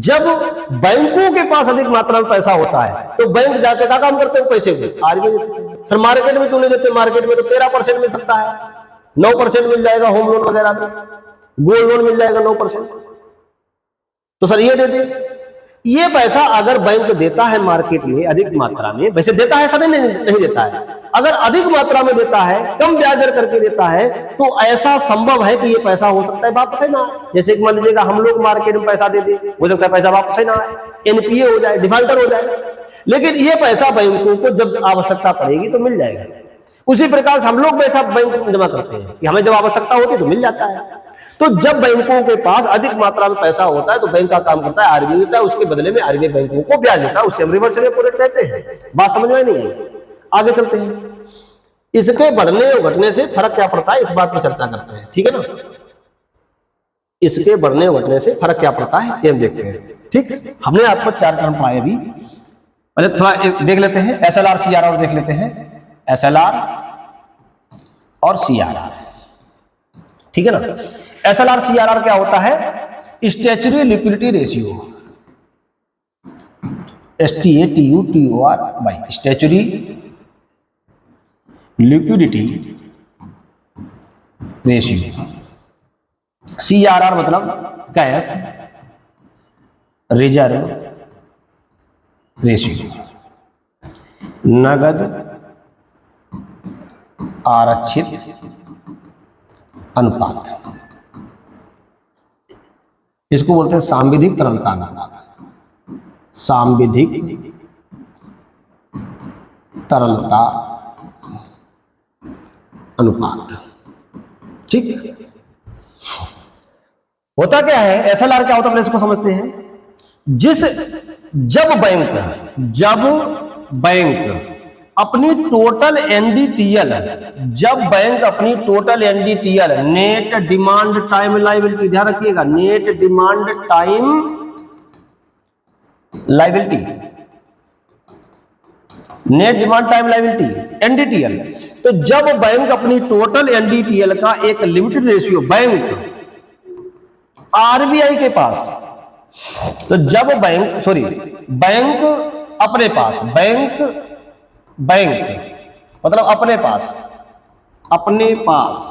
जब बैंकों के पास अधिक मात्रा में पैसा होता है तो बैंक जाके क्या काम करते हैं? पैसे को आरबीआई। सर मार्केट में क्यों नहीं देते? मार्केट में तो 13% मिल सकता है, 9% मिल जाएगा होम लोन वगैरह में, गोल्ड लोन मिल जाएगा 9%, तो सर ये दे दे। ये पैसा अगर बैंक देता है मार्केट में अधिक मात्रा में, वैसे देता है, सभी नहीं देता है, अगर अधिक मात्रा में देता है, कम ब्याज दर करके देता है, तो ऐसा संभव है कि ये पैसा हो सकता है वापस ही ना आए। जैसे कि मान लीजिएगा हम लोग मार्केट में पैसा दे दें, हो सकता है पैसा वापस ही ना आए, एनपीए हो जाए, डिफॉल्टर हो जाए। लेकिन ये पैसा बैंकों को जब आवश्यकता पड़ेगी तो मिल जाएगा। उसी प्रकार से हम लोग पैसा बैंक में जमा करते हैं कि हमें जब आवश्यकता होती है तो मिल जाता है। तो जब बैंकों के पास अधिक मात्रा में पैसा होता है तो बैंक का काम करता है आरबीआई देता है, उसके बदले में आरबीआई बैंकों को ब्याज देता है, उसे हम रिवर्स रेपो रेट कहते हैं। बात समझ में नहीं है? आगे चलते हैं, इसके बढ़ने और घटने से फर्क क्या पड़ता है, इस बात पर चर्चा करते हैं। ठीक है ना? इसके बढ़ने और घटने से फर्क क्या पड़ता है ये हम देखते हैं। ठीक, हमने आपको 4 टर्म पढ़ाए अभी, पहले थोड़ा देख लेते हैं, एसएलआर सीआरआर देख लेते हैं, एसएलआर और सीआरआर। ठीक है ना? एसएलआर सीआरआर क्या होता है? Statutory liquidity ratio, STATUTOR by statutory liquidity ratio. CRR मतलब कैश रिजर्व रेशियो, नगद आरक्षित अनुपात, इसको बोलते हैं सांविधिक तरलता अनुपात, सांविधिक तरलता अनुपात। ठीक, होता क्या है? एसएलआर क्या होता है इसको समझते हैं। जब बैंक अपनी टोटल एनडीटीएल, जब बैंक अपनी total NDTL, net demand time liability, ध्यान रखिएगा, net demand time liability, net demand time liability NDTL, तो जब बैंक अपनी टोटल एनडीटीएल का एक लिमिटेड रेशियो, बैंक आरबीआई के पास, तो जब बैंक अपने पास, बैंक बैंक मतलब अपने पास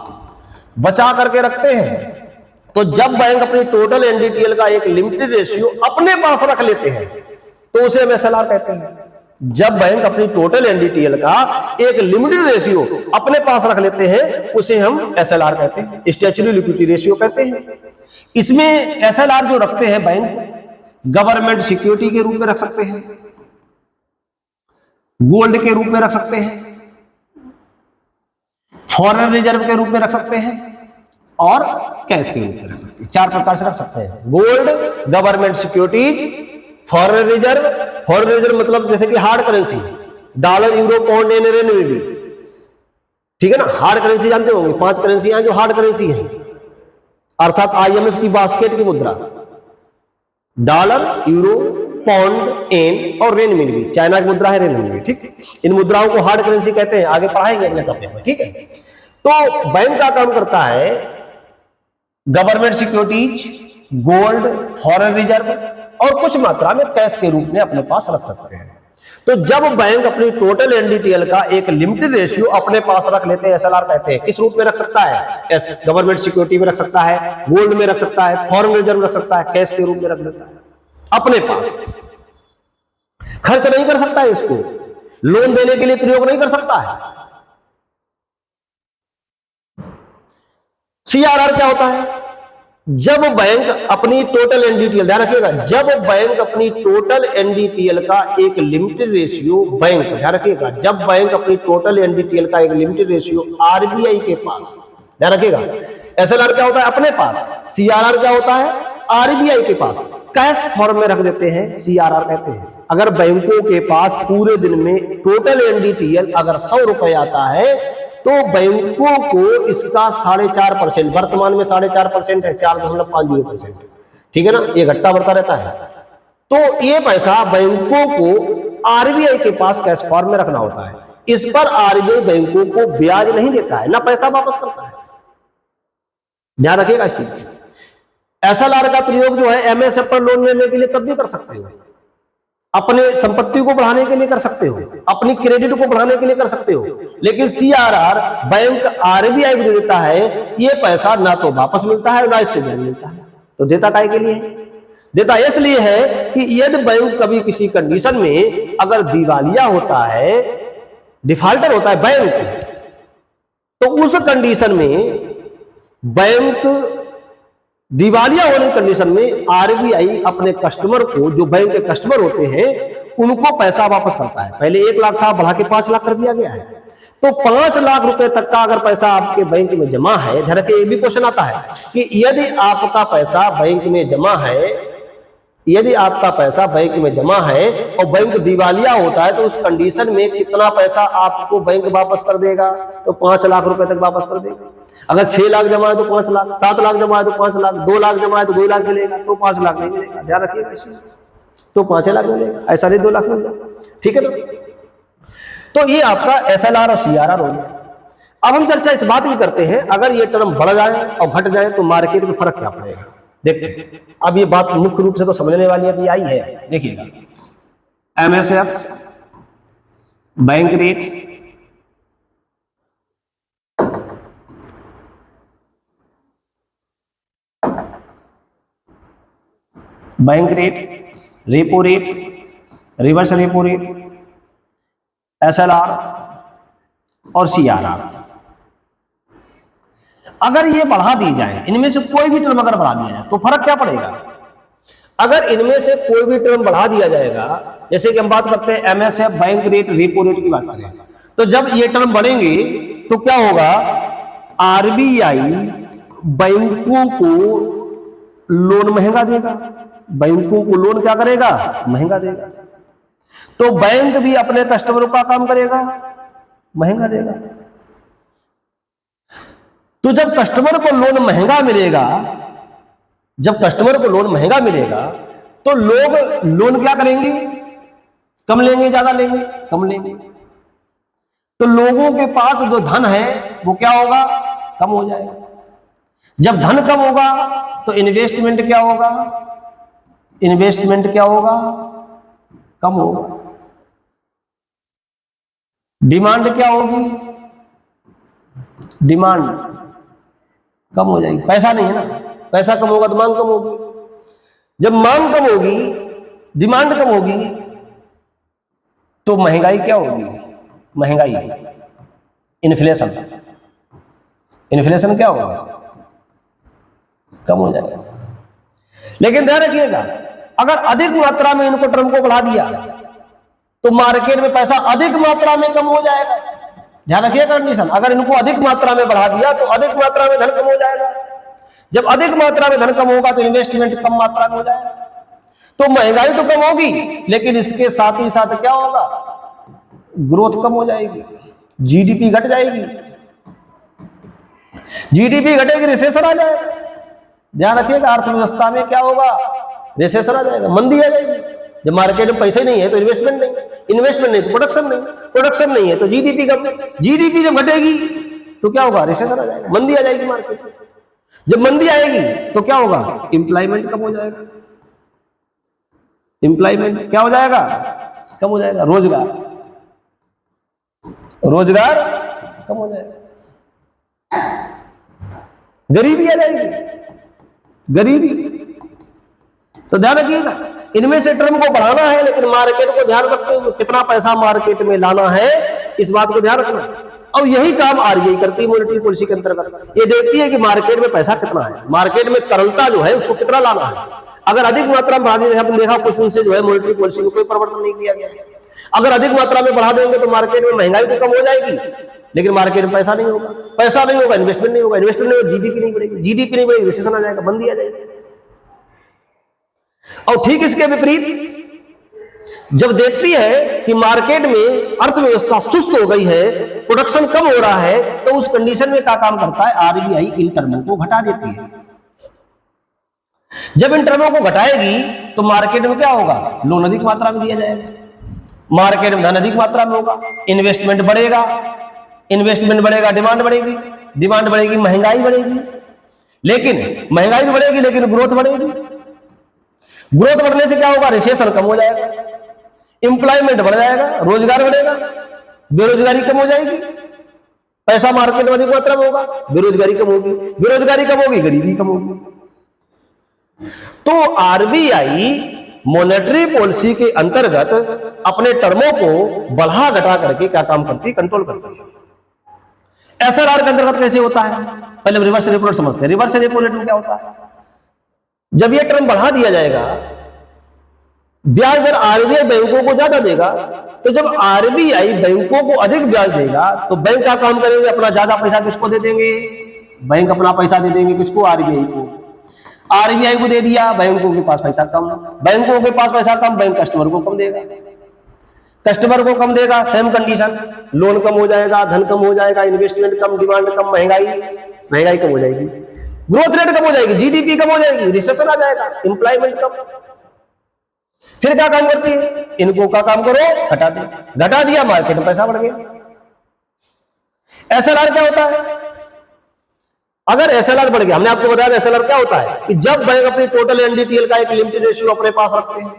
बचा करके रखते हैं। तो जब बैंक अपनी टोटल एनडीटीएल का एक लिमिटेड रेशियो अपने पास रख लेते हैं तो उसे हम एसएलआर कहते हैं। जब बैंक अपनी टोटल एनडीटीएल का एक लिमिटेड रेशियो अपने पास रख लेते हैं उसे हम एसएलआर कहते हैं, स्टैच्यूटरी लिक्विडिटी रेशियो कहते हैं। इसमें एसएलआर जो रखते हैं बैंक गवर्नमेंट सिक्योरिटी के रूप में रख सकते हैं, गोल्ड के रूप में रख सकते हैं, फॉरेन रिजर्व के रूप में रख सकते हैं और कैश के रूप में रख सकते हैं। 4 प्रकार से रख सकते हैं, gold, government securities, foreign reserve मतलब जैसे कि hard currency, dollar, euro, pound, yen, renminbi, ठीक है ना। हार्ड करेंसी जानते होंगे, 5 करेंसी हैं जो हार्ड करेंसी है, अर्थात आईएमएफ की बास्केट की मुद्रा, डॉलर, यूरो, पाउंड, येन और रेनमिनबी। चाइना की मुद्रा है रेनमिनबी, ठीक। इन मुद्राओं को हार्ड करेंसी कहते हैं, आगे पढ़ाएंगे अगले टॉपिक में, ठीक है। तो बैंक का काम करता है government securities, gold, foreign reserve और कुछ मात्रा में कैश के रूप में अपने पास रख सकते हैं। तो जब बैंक अपनी टोटल एनडीटीएल का एक लिमिटेड रेशियो अपने पास रख लेते हैं, एसएलआर कहते हैं। किस रूप में रख सकता है? गवर्नमेंट सिक्योरिटी में रख सकता है, गोल्ड में रख सकता है, फॉरेन रिजर्व में रख सकता है, कैश के रूप में रख लेता है अपने पास। खर्च नहीं कर सकता है, इसको लोन देने के लिए प्रयोग नहीं कर सकता है। सीआरआर क्या होता है? जब बैंक अपनी टोटल एनडीटीएल, ध्यान रखिएगा, जब बैंक अपनी टोटल एनडीटीएल का एक लिमिटेड रेशियो, बैंक, ध्यान रखिएगा, जब बैंक अपनी टोटल एनडीटीएल का एक लिमिटेड रेशियो आरबीआई के पास, ध्यान रखिएगा, एसएलआर क्या होता है? अपने पास। सीआरआर क्या होता है? आरबीआई के पास। कैश फॉर्म में रख देते हैं, सीआरआर कहते हैं। अगर बैंकों के पास पूरे दिन में टोटल एनडीटीएल अगर 100 रुपए आता है तो बैंकों को इसका 4.5%, वर्तमान में 4.5% है, 4.50%, ठीक है ना, ये घटता बढ़ता रहता है। तो ये पैसा बैंकों को आरबीआई के पास कैश फॉर्म में रखना होता है। इस पर आरबीआई बैंकों को ब्याज नहीं देता है, ना पैसा वापस करता है, ध्यान रखिएगा इस चीज। एसएलआर का प्रयोग जो है एमएसएफ पर लोन लेने के लिए तब भी कर सकते हो, अपने संपत्ति को बढ़ाने के लिए कर सकते हो, अपनी क्रेडिट को बढ़ाने के लिए कर सकते हो। लेकिन सीआरआर बैंक आरबीआई को देता है, ये पैसा ना तो वापस मिलता है ना इसके ब्याज मिलता है। तो देता काय के लिए? देता इसलिए है कि यदि बैंक कभी किसी कंडीशन में अगर दिवालिया होता है, डिफॉल्टर होता है बैंक, तो उस कंडीशन में बैंक दिवालिया होने की कंडीशन में आरबीआई अपने कस्टमर को, जो बैंक के कस्टमर होते हैं, उनको पैसा वापस करता है। पहले 1 लाख था, बढ़ा के 5 लाख कर दिया गया है। तो 5 लाख रुपए तक का अगर पैसा आपके बैंक में जमा है, ध्यान रखिए, ये भी क्वेश्चन आता है कि यदि आपका पैसा बैंक में जमा है, यदि आपका पैसा बैंक में जमा है और बैंक दिवालिया होता है, तो उस कंडीशन में कितना पैसा आपको बैंक वापस कर देगा? तो 5 लाख रुपए तक वापस कर देगा। अगर 6 लाख जमा है तो 5 लाख, 7 लाख जमा है तो 5 लाख, 2 लाख जमा है तो 2 लाख मिलेगा, तो 5 लाख नहीं मिलेगा, ध्यान रखिएगा इसे। तो 5 लाख मिलेगा, ऐसा नहीं 2 लाख मिलेगा, ठीक है ना। तो ये आपका एसएलआर और सीआरआर हो गया। अब हम चर्चा इस बात की करते हैं, अगर ये टर्म बढ़ जाए और घट जाए तो मार्केट में फर्क क्या पड़ेगा। देखते हैं, अब ये बात मुख्य रूप से तो समझने वाली अभी आई है। देखिएगा, MSF, bank rate, bank rate, repo rate, reverse repo rate, SLR और सीआरआर, अगर ये बढ़ा दी जाए, इनमें से कोई भी टर्म अगर बढ़ा दिया जाए तो फर्क क्या पड़ेगा? अगर इनमें से कोई भी टर्म बढ़ा दिया जाएगा, जैसे कि हम बात करते हैं MSF, bank rate, repo rate की बात करें, तो जब ये टर्म बढ़ेंगे तो क्या होगा? आरबीआई बैंकों को लोन महंगा देगा, बैंकों को लोन क्या करेगा? महंगा देगा। तो बैंक भी अपने कस्टमरों का काम करेगा, महंगा देगा। तो जब कस्टमर को लोन महंगा मिलेगा, जब कस्टमर को लोन महंगा मिलेगा तो लोग लोन क्या करेंगे? कम लेंगे, ज्यादा लेंगे? कम लेंगे। तो लोगों के पास जो धन है वो क्या होगा? कम हो जाएगा। जब धन कम होगा तो इन्वेस्टमेंट क्या होगा? इन्वेस्टमेंट क्या होगा? कम होगा। डिमांड क्या होगी? डिमांड कम हो जाएगी, पैसा नहीं है ना, पैसा कम होगा तो मांग कम होगी। जब मांग कम होगी, डिमांड कम होगी, तो महंगाई क्या होगी? महंगाई, इन्फ्लेशन, इन्फ्लेशन क्या होगा? कम हो जाएगा। लेकिन ध्यान रखिएगा, अगर अधिक मात्रा में इनको टर्म को बढ़ा दिया तो मार्केट में पैसा अधिक मात्रा में कम हो जाएगा। ध्यान रखिएगा कंडीशन, अगर इनको अधिक मात्रा में बढ़ा दिया तो अधिक मात्रा में धन कम हो जाएगा। जब अधिक मात्रा में धन कम होगा तो इन्वेस्टमेंट कम मात्रा में हो जाएगा। तो महंगाई तो कम होगी, लेकिन इसके साथ ही साथ क्या होगा? ग्रोथ कम हो जाएगी, जीडीपी घट जाएगी। जीडीपी घटेगी, रिसेशन आ जाएगा। ध्यान रखिएगा, अर्थव्यवस्था में क्या होगा? रिसेशन आ जाएगा, मंदी आ जाएगी। जब मार्केट में पैसे नहीं है तो इन्वेस्टमेंट नहीं, इन्वेस्टमेंट नहीं तो प्रोडक्शन नहीं, प्रोडक्शन नहीं है तो जीडीपी कम। जीडीपी जब घटेगी तो क्या होगा? रिसेशन आ जाएगा, मंदी आ जाएगी मार्केट में। जब मंदी आएगी तो क्या होगा? एम्प्लॉयमेंट कम हो जाएगा। एम्प्लॉयमेंट क्या हो जाएगा? कम हो जाएगा। रोजगार, रोजगार कम हो जाएगा। गरीबी आ जाएगी, गरीबी। तो ध्यान रखिएगा, इनमें से टर्म को बढ़ाना है, लेकिन मार्केट को ध्यान रखते हुए कितना पैसा मार्केट में लाना है, इस बात को ध्यान रखना। और यही काम आरबीआई करती है मॉनेटरी पॉलिसी के अंतर्गत। ये देखती है कि मार्केट में पैसा कितना है, मार्केट में तरलता जो है उसको कितना लाना है। अगर अधिक मात्रा में बढ़ा देंगे, आपने देखा कुछ दिन से जो है मॉनेटरी पॉलिसी में कोई परिवर्तन नहीं किया गया है। अगर अधिक मात्रा में बढ़ा देंगे तो मार्केट में महंगाई तो कम हो जाएगी, लेकिन मार्केट में पैसा नहीं होगा। पैसा नहीं होगा, इन्वेस्टमेंट नहीं होगा, इन्वेस्टमेंट नहीं होगा, जीडीपी नहीं बढ़ेगी, जीडीपी नहीं बढ़ेगी, रिसेशन आ जाएगा, मंदी आ जाएगी। और ठीक इसके विपरीत जब देखती है कि मार्केट में अर्थव्यवस्था सुस्त हो गई है, प्रोडक्शन कम हो रहा है, तो उस कंडीशन में क्या काम करता है? आरबीआई इन टर्मों को घटा देती है। जब इन टर्मों को घटाएगी तो मार्केट में क्या होगा? लोन अधिक मात्रा में दिया जाएगा, मार्केट में धन अधिक मात्रा में होगा, इन्वेस्टमेंट बढ़ेगा, इन्वेस्टमेंट बढ़ेगा, डिमांड बढ़ेगी, डिमांड बढ़ेगी, महंगाई बढ़ेगी। लेकिन महंगाई तो बढ़ेगी, लेकिन ग्रोथ बढ़ेगी। ग्रोथ बढ़ने से क्या होगा? रिसेशन कम हो जाएगा, एम्प्लॉयमेंट बढ़ जाएगा, रोजगार बढ़ेगा, बेरोजगारी कम हो जाएगी, पैसा मार्केट में अधिक मात्रा में होगा, बेरोजगारी कम होगी, बेरोजगारी कम होगी, गरीबी कम होगी। तो आरबीआई मॉनेटरी पॉलिसी के अंतर्गत अपने टर्मों को बढ़ा घटा करके क्या काम करती है? कंट्रोल करती है। एसएलआर के अंतर्गत कैसे होता है? पहले हम रिवर्स रेपो रेट समझते हैं। रिवर्स रेपो रेट में क्या होता है? जब यह टर्म बढ़ा दिया जाएगा, ब्याज दर आरबीआई बैंकों को ज्यादा देगा, तो जब आरबीआई बैंकों को अधिक ब्याज देगा तो बैंक क्या काम करेंगे? अपना ज्यादा पैसा किसको दे देंगे? बैंक अपना पैसा दे देंगे किसको? आरबीआई को। आरबीआई को दे दिया, बैंकों के पास पैसा कम, बैंकों के पास पैसा कम, बैंक कस्टमर को कम देगा, कस्टमर को कम देगा, सेम कंडीशन, लोन कम हो जाएगा, धन कम हो जाएगा, इन्वेस्टमेंट कम, डिमांड कम, महंगाई कम हो जाएगी, ग्रोथ रेट कम हो जाएगी, जीडीपी कम हो जाएगी, रिसेशन आ जाएगा, एम्प्लॉयमेंट कम। फिर क्या काम करती है? इनको क्या काम करो? घटा दे। घटा दिया, मार्केट में पैसा बढ़ गया। एसएलआर क्या होता है? अगर एसएलआर बढ़ गया, हमने आपको बताया एसएलआर क्या होता है कि जब बैंक अपनी टोटल एनडीटीएल का एक लिमिटेड रेशियो अपने पास रखते हैं,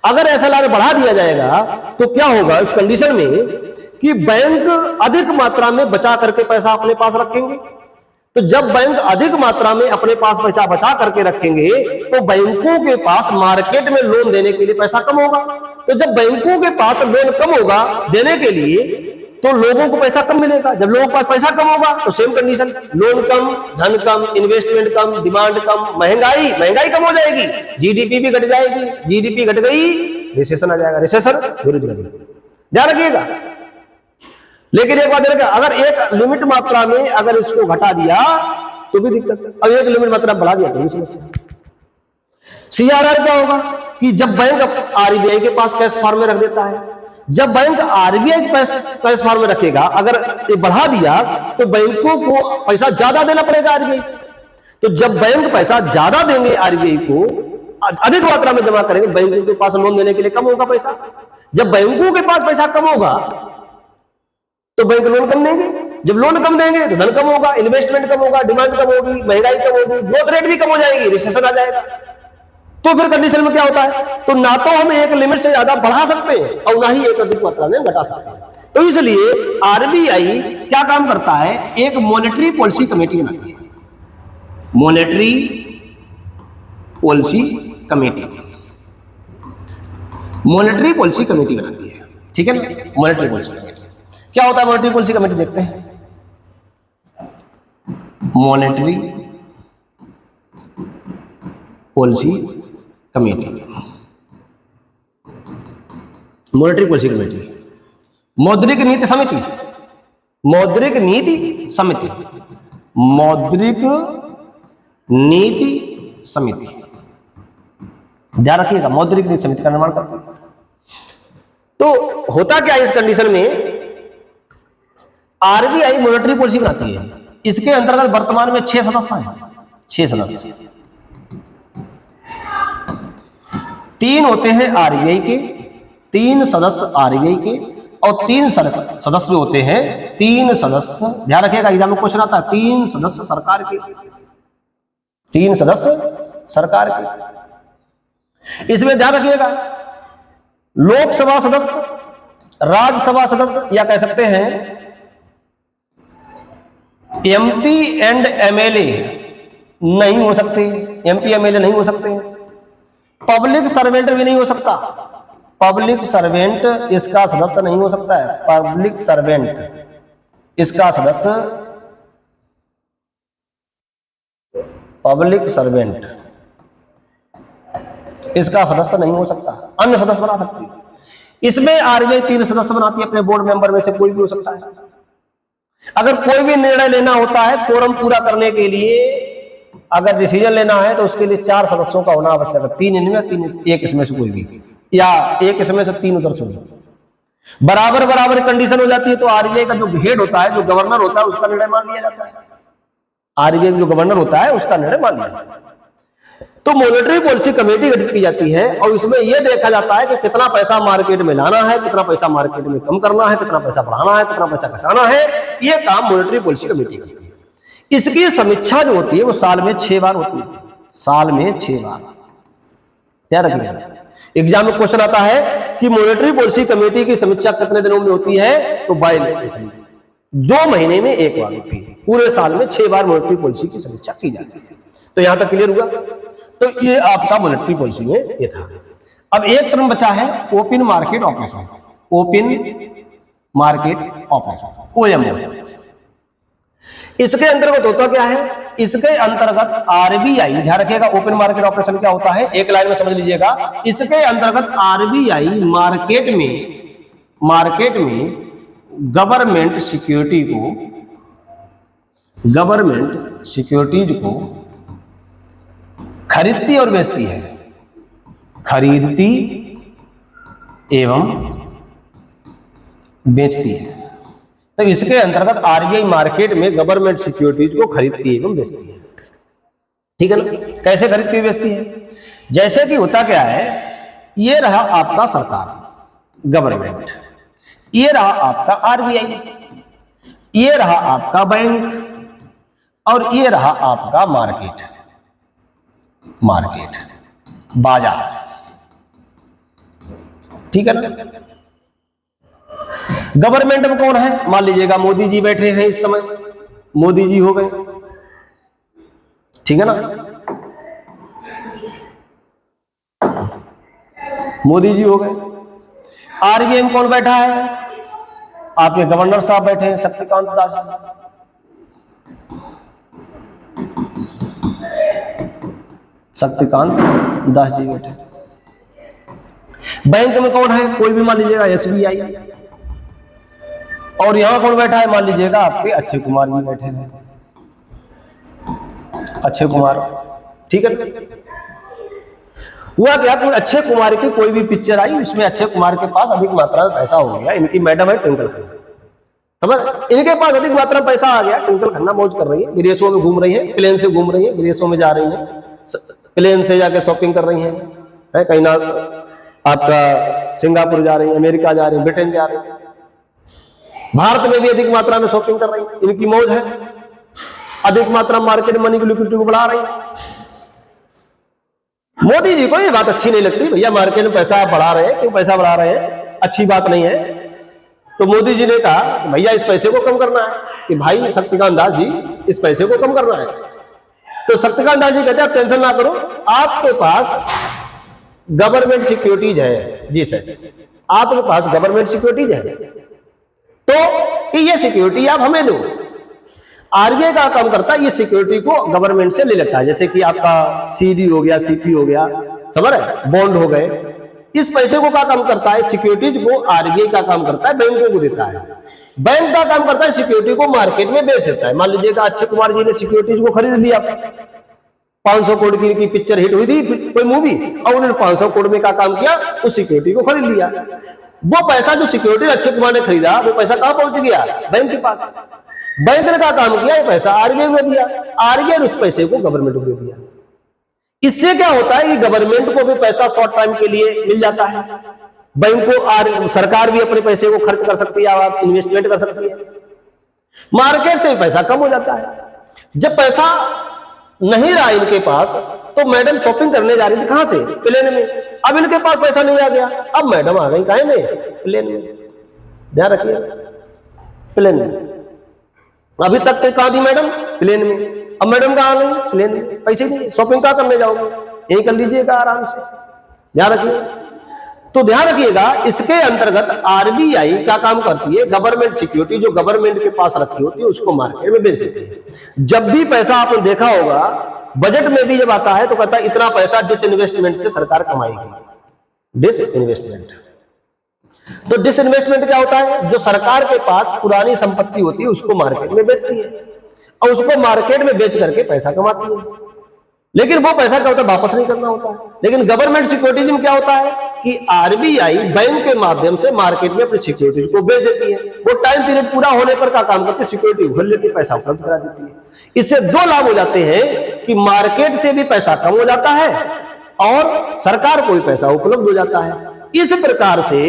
अगर एसएलआर बढ़ा दिया जाएगा तो क्या होगा इस कंडीशन में कि बैंक अधिक मात्रा में बचा करके पैसा अपने पास रखेंगे। तो जब बैंक अधिक मात्रा में अपने पास पैसा बचा करके रखेंगे तो बैंकों के पास मार्केट में लोन देने के लिए पैसा कम होगा। तो जब बैंकों के पास लोन कम होगा देने के लिए तो लोगों को पैसा कम मिलेगा। जब लोगों के पास पैसा कम होगा तो सेम कंडीशन, लोन कम, धन कम, इन्वेस्टमेंट कम, डिमांड कम, महंगाई कम हो जाएगी, जीडीपी भी घट जाएगी, जीडीपी घट गई, रिसेशन आ जाएगा, रिसेशन, बेरोजगारी। ध्यान रखिएगा। लेकिन एक बात देखिए, अगर एक लिमिट मात्रा में अगर इसको घटा दिया तो भी दिक्कत, अब एक लिमिट मात्रा बढ़ा दिया तो भी समस्या। सीआरआर क्या होगा कि जब बैंक आरबीआई के पास कैश फॉर्म में रख देता है, जब बैंक आरबीआई के पास कैश फॉर्म में रखेगा, अगर ये बढ़ा दिया तो बैंकों को पैसा ज्यादा देना पड़ेगा आरबीआई। तो जब बैंक पैसा ज्यादा देंगे आरबीआई को, अधिक मात्रा में जमा करेंगे, बैंकों के पास लोन देने के लिए कम होगा पैसा। जब बैंकों के पास पैसा कम होगा तो बैंक लोन कम देंगे, जब लोन कम देंगे तो धन कम होगा, इन्वेस्टमेंट कम होगा, डिमांड कम होगी, महंगाई कम होगी, ग्रोथ रेट भी कम हो जाएगी, रिसेशन आ जाएगा। तो फिर कंडीशन में क्या होता है, तो ना तो हम एक लिमिट से ज्यादा बढ़ा सकते हैं और ना ही एक अधिक मात्रा में घटा सकते हैं। तो इसलिए आरबीआई क्या काम करता है, एक मॉनेटरी पॉलिसी कमेटी बनाती है, monetary policy committee, monetary policy committee बनाती है, ठीक है ना। मॉनेटरी पॉलिसी कमेटी क्या होता है, मॉनेटरी पॉलिसी कमेटी देखते हैं। Monetary policy committee, monetary policy committee, मौद्रिक नीति समिति, मौद्रिक नीति समिति, मौद्रिक नीति समिति, ध्यान रखिएगा, मौद्रिक नीति समिति का निर्माण करती है। तो होता क्या है इस कंडीशन में, आरबीआई मॉनेटरी पॉलिसी बनाती है, इसके अंतर्गत वर्तमान में 6 सदस्य हैं, 6 सदस्य, 3 होते हैं आरबीआई के, 3 सदस्य आरबीआई के और 3 सदस्य होते हैं, 3 सदस्य, ध्यान रखिएगा एग्जाम में क्वेश्चन आता है, 3 सदस्य सरकार के, 3 सदस्य सरकार के। इसमें ध्यान रखिएगा लोकसभा सदस्य, राज्यसभा सदस्य या कह सकते हैं एमपी एंड एमएलए नहीं हो सकते, एमपी एमएलए नहीं हो सकते, पब्लिक सर्वेंट भी नहीं हो सकता, पब्लिक सर्वेंट इसका सदस्य नहीं हो सकता है, पब्लिक सर्वेंट इसका सदस्य, पब्लिक सर्वेंट इसका सदस्य नहीं हो सकता, अन्य सदस्य बना सकती है। इसमें आरबीआई 3 सदस्य बनाती है, अपने बोर्ड मेंबर में से कोई भी हो सकता है। अगर कोई भी निर्णय लेना होता है कोरम पूरा करने के लिए, अगर डिसीजन लेना है तो उसके लिए 4 सदस्यों का होना आवश्यक है, 3 इनमें 3 एक इसमें से कोई भी, या एक इसमें से 3 उधर से, बराबर बराबर कंडीशन हो जाती है तो आरबीआई का जो हेड होता है, जो गवर्नर होता है, उसका निर्णय मान लिया जाता है, आरबीआई जो गवर्नर होता है उसका निर्णय मान लिया जाता है। तो मॉनेटरी पॉलिसी कमेटी गठित की जाती है और इसमें यह देखा जाता है कि कितना पैसा मार्केट में लाना है, कितना पैसा मार्केट में कम करना है, कितना पैसा बढ़ाना है, कितना पैसा घटाना है, यह काम मॉनेटरी पॉलिसी कमेटी करती है। इसकी समीक्षा जो होती है वो साल में 6 बार होती है, साल में 6 बार, ध्यान रखिएगा। एग्जाम में क्वेश्चन आता है कि मॉनेटरी पॉलिसी कमेटी की समीक्षा कितने दिनों में होती है, तो 2 महीने में 1 बार होती है, पूरे साल में 6 बार मॉनेटरी पॉलिसी की समीक्षा की जाती है। तो यहां तक क्लियर हुआ। तो ये आपका मॉनेटरी पॉलिसी में ये था। अब एक टर्म बचा है open market operation, open market operation, OMO. इसके अंतर्गत होता क्या है, इसके अंतर्गत आरबीआई, ध्यान रखिएगा ओपन मार्केट ऑपरेशन क्या होता है, एक लाइन में समझ लीजिएगा। इसके अंतर्गत आरबीआई मार्केट में गवर्नमेंट सिक्योरिटीज को खरीदती और बेचती है, खरीदती एवं बेचती है। तो इसके अंतर्गत आरबीआई मार्केट में गवर्नमेंट सिक्योरिटीज को खरीदती एवं बेचती है, ठीक है ना। कैसे खरीदती बेचती है, जैसे कि होता क्या है, ये रहा आपका सरकार गवर्नमेंट, ये रहा आपका आरबीआई, ये रहा आपका बैंक और ये रहा आपका मार्केट बाजार, ठीक है ना। गवर्नमेंट में कौन है, मान लीजिएगा मोदी जी बैठे हैं इस समय, मोदी जी हो गए, ठीक है ना, मोदी जी हो गए। आरबीआई में कौन बैठा है, आपके गवर्नर साहब बैठे हैं, शक्तिकांत दास जी, शक्तिकांत दास जी बैठे। बैंक में कौन है, कोई भी मान लीजिएगा एसबीआई, और यहां कौन बैठा है, मान लीजिएगा आपके अक्षय कुमार जी बैठे हैं, अक्षय कुमार, ठीक है। हुआ क्या कि अक्षय कुमार की कोई भी पिक्चर आई, उसमें अक्षय कुमार के पास अधिक मात्रा में पैसा हो गया, इनकी मैडम है ट्विंकल खन्ना, समझ, इनके पास अधिक मात्रा में पैसा आ गया, ट्विंकल खन्ना मौज कर रही है, विदेशों में घूम रही है, प्लेन से घूम रही है, विदेशों में जा रही है, प्लेन से जाके शॉपिंग कर रही है कहीं ना, आपका सिंगापुर जा रही है, अमेरिका जा रही है, ब्रिटेन जा रही है, भारत में भी अधिक मात्रा में शॉपिंग कर रही है, इनकी मौज है, अधिक मात्रा मार्केट मनी की लिक्विडिटी को बढ़ा रही है। मोदी जी को ये बात अच्छी नहीं लगती, भैया मार्केट में पैसा आप बढ़ा रहे हैं, क्यों पैसा बढ़ा रहे हैं, अच्छी बात नहीं है। तो मोदी जी ने कहा भैया इस पैसे को कम करना है, कि भाई शक्तिकांत दास जी इस पैसे को कम करना है। तो शक्तिकांत दास जी कहते हैं आप टेंशन ना करो, आपके पास गवर्नमेंट सिक्योरिटीज है। जी सर, आपके पास गवर्नमेंट सिक्योरिटीज है, तो ये सिक्योरिटी आप हमें दो। आरबीआई का काम करता है, ये सिक्योरिटी को गवर्नमेंट से ले लेता है, जैसे कि आपका सीडी हो गया, सीपी हो गया, समझ रहे, बॉन्ड हो गए। इस पैसे को क्या काम करता है, सिक्योरिटीज को आरबीआई का काम करता है, बैंकों को देता है। बैंक का काम करता है सिक्योरिटी को मार्केट में बेच देता है। मान लीजिएगा अक्षय कुमार जी ने सिक्योरिटीज को खरीद लिया, 500 करोड़ की पिक्चर हिट हुई थी कोई मूवी, और उन्होंने 500 करोड़ में का काम किया, उस सिक्योरिटी को खरीद लिया। वो पैसा जो सिक्योरिटी अक्षय कुमार ने खरीदा, वो पैसा कहां पहुंच गया, बैंक के पास। बैंक ने का काम किया, ये पैसा आरबीआई को दिया, आरबीआई ने उस पैसे को गवर्नमेंट को दे दिया। इससे क्या होता है कि गवर्नमेंट को भी पैसा शॉर्ट टाइम के लिए मिल जाता है, बैंक को सरकार भी अपने पैसे को खर्च कर सकती है, आप इन्वेस्टमेंट कर सकती है, मार्केट से भी पैसा कम हो जाता है। जब पैसा नहीं रहा इनके पास, तो मैडम शॉपिंग करने जा रही थी, कहां से, प्लेन में। अब इनके पास पैसा नहीं आ गया, अब मैडम आ गई काहे में, प्लेन में। ध्यान रखिए, प्लेन में। अभी तक तो कहा थी मैडम, प्लेन में, अब मैडम कहां आ गई, प्लेन में। पैसे नहीं, शॉपिंग कहां करने जाओगे, यही कर लीजिएगा आराम से। ध्यान रखिए। तो ध्यान रखिएगा, इसके अंतर्गत आरबीआई क्या काम करती है, गवर्नमेंट सिक्योरिटी जो गवर्नमेंट के पास रखी होती है उसको मार्केट में बेच देती है। जब भी पैसा आपने देखा होगा, बजट में भी जब आता है तो कहता है इतना पैसा डिसइन्वेस्टमेंट से सरकार कमाएगी। डिसइन्वेस्टमेंट, तो डिसइन्वेस्टमेंट क्या होता है, जो सरकार के पास पुरानी संपत्ति होती है उसको मार्केट में बेचती है, और उसको मार्केट में बेच करके पैसा कमाती है। लेकिन वो पैसा क्या होता है, वापस नहीं करना होता है। लेकिन गवर्नमेंट सिक्योरिटीज में क्या होता है कि आरबीआई बैंक के माध्यम से मार्केट में अपनी सिक्योरिटीज को बेच देती है। वो टाइम पीरियड पूरा होने पर क्या काम करती है, सिक्योरिटी उघर लेती है, पैसा उपलब्ध करा देती है। इससे दो लाभ हो जाते हैं कि मार्केट से भी पैसा कम हो जाता है और सरकार को भी पैसा उपलब्ध हो जाता है। इस प्रकार से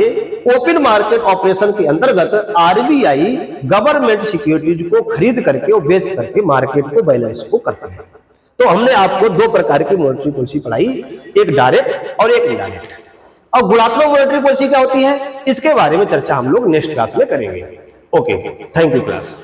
ओपन मार्केट ऑपरेशन के अंतर्गत आरबीआई गवर्नमेंट सिक्योरिटीज को खरीद करके और बेच करके मार्केट को बैलेंस को करता है। तो हमने आपको दो प्रकार की मॉनेटरी पॉलिसी पढ़ाई, एक डायरेक्ट और एक इनडायरेक्ट। और गुणात्मक मॉनेटरी पॉलिसी क्या होती है, इसके बारे में चर्चा हम लोग नेक्स्ट क्लास में करेंगे। Okay, thank you class.